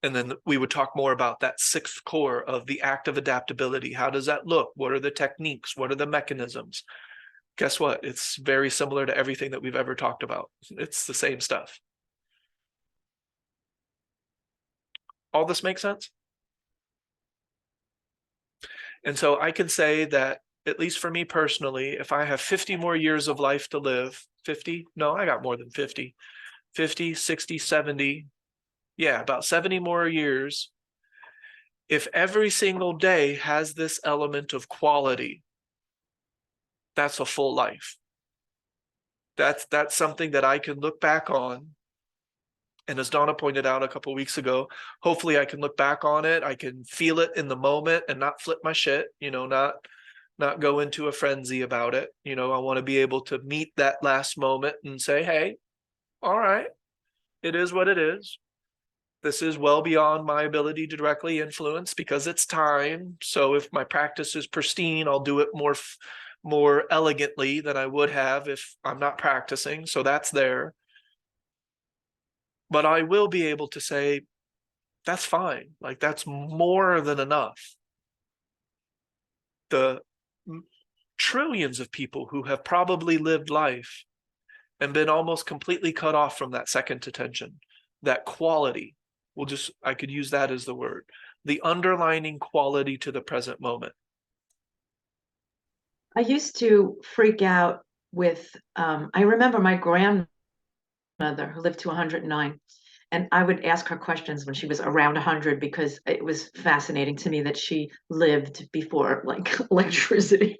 B: And then we would talk more about that sixth core of the act of adaptability. How does that look? What are the techniques? What are the mechanisms? Guess what? It's very similar to everything that we've ever talked about. It's the same stuff. All this makes sense? And so I can say that, at least for me personally, if I have 50 more years of life to live, 50? No, I got more than 50. 50, 60, 70. Yeah, about 70 more years. If every single day has this element of quality, that's a full life. That's something that I can look back on. And as Donna pointed out a couple of weeks ago, hopefully I can look back on it. I can feel it in the moment and not flip my shit, not go into a frenzy about it. I want to be able to meet that last moment and say, hey, all right, it is what it is. This is well beyond my ability to directly influence, because it's time. So if my practice is pristine, I'll do it more elegantly than I would have if I'm not practicing. So that's there. But I will be able to say, that's fine. Like, that's more than enough. The trillions of people who have probably lived life and been almost completely cut off from that second attention, that quality, I could use that as the word, the underlining quality to the present moment.
A: I used to freak out with, I remember my grandmother who lived to 109, and I would ask her questions when she was around 100, because it was fascinating to me that she lived before like electricity.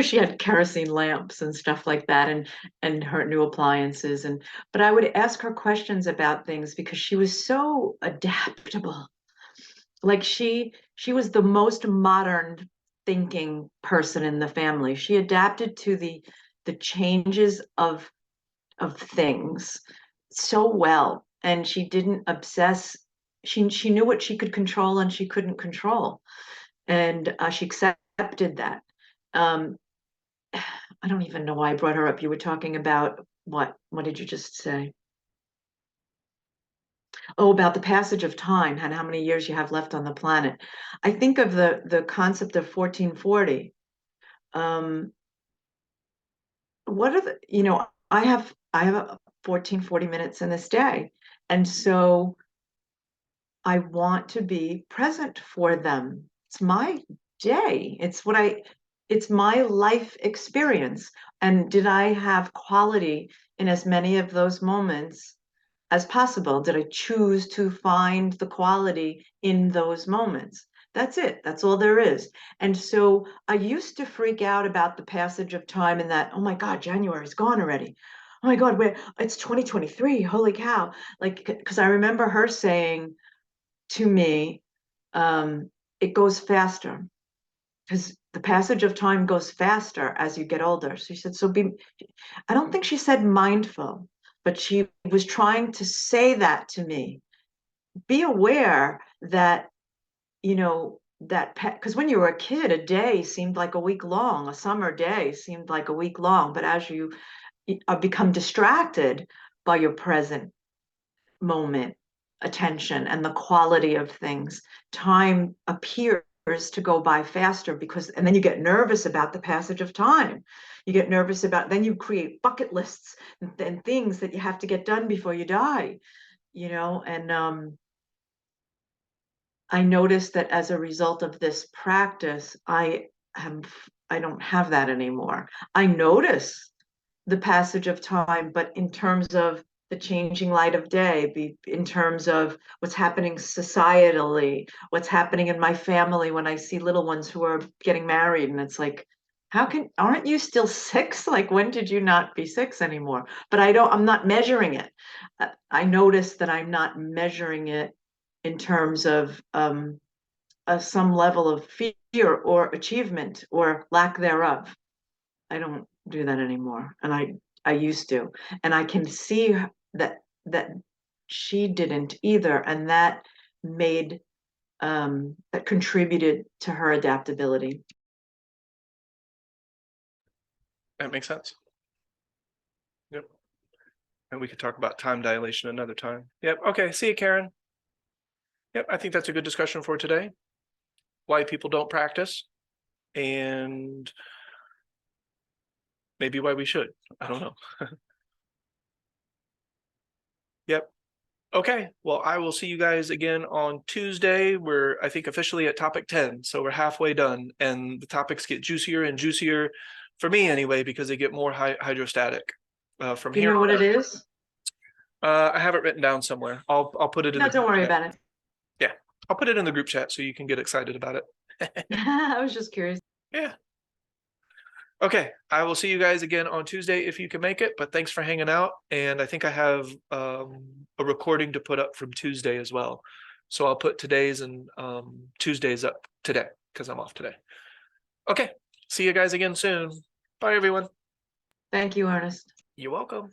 A: She had kerosene lamps and stuff like that, and her new appliances, but I would ask her questions about things because she was so adaptable. Like she was the most modern thinking person in the family. She adapted to the changes of things so well, and she didn't obsess. She knew what she could control and she couldn't control, and she accepted that. I don't even know why I brought her up. You were talking about what did you just say? Oh, about the passage of time and how many years you have left on the planet. I think of the concept of 1440. What are I have 1440 minutes in this day, and so I want to be present for them. It's my day. It's my life experience. And did I have quality in as many of those moments as possible? Did I choose to find the quality in those moments? That's it. That's all there is. And so I used to freak out about the passage of time and that, oh my God, January's gone already. Oh my God, it's 2023. Holy cow. Like, because I remember her saying to me, it goes faster because the passage of time goes faster as you get older. She said, I don't think she said mindful, but she was trying to say that to me. Be aware that, because when you were a kid, a day seemed like a week long, a summer day seemed like a week long. But as you become distracted by your present moment, attention, and the quality of things, time appears to go by faster and then you get nervous about the passage of time. You get nervous then you create bucket lists and things that you have to get done before you die, and I noticed that as a result of this practice, I don't have that anymore. I notice the passage of time, but in terms of the changing light of day, in terms of what's happening societally, what's happening in my family when I see little ones who are getting married, and it's like, aren't you still 6? Like, when did you not be 6 anymore? But I'm not measuring it. I notice that I'm not measuring it in terms of some level of fear or achievement or lack thereof. I don't do that anymore, and I used to, and I can see that she didn't either, and that made that contributed to her adaptability.
B: That makes sense. Yep. And we could talk about time dilation another time. Yep. Okay. See you, Karen. Yep. I think that's a good discussion for today. Why people don't practice, and maybe why we should. I don't know. Yep. Okay. Well, I will see you guys again on Tuesday. We're, I think, officially at topic 10. So we're halfway done, and the topics get juicier and juicier for me anyway, because they get more hydrostatic from
A: Do you
B: here.
A: know what it is?
B: I have it written down somewhere. I'll put it in
A: No,
B: the
A: don't
B: group
A: worry
B: chat.
A: about it.
B: Yeah. I'll put it in the group chat so you can get excited about it.
A: I was just curious.
B: Yeah. Okay, I will see you guys again on Tuesday if you can make it, but thanks for hanging out. And I think I have a recording to put up from Tuesday as well. So I'll put today's and Tuesday's up today because I'm off today. Okay, see you guys again soon. Bye, everyone.
A: Thank you, Ernest.
B: You're welcome.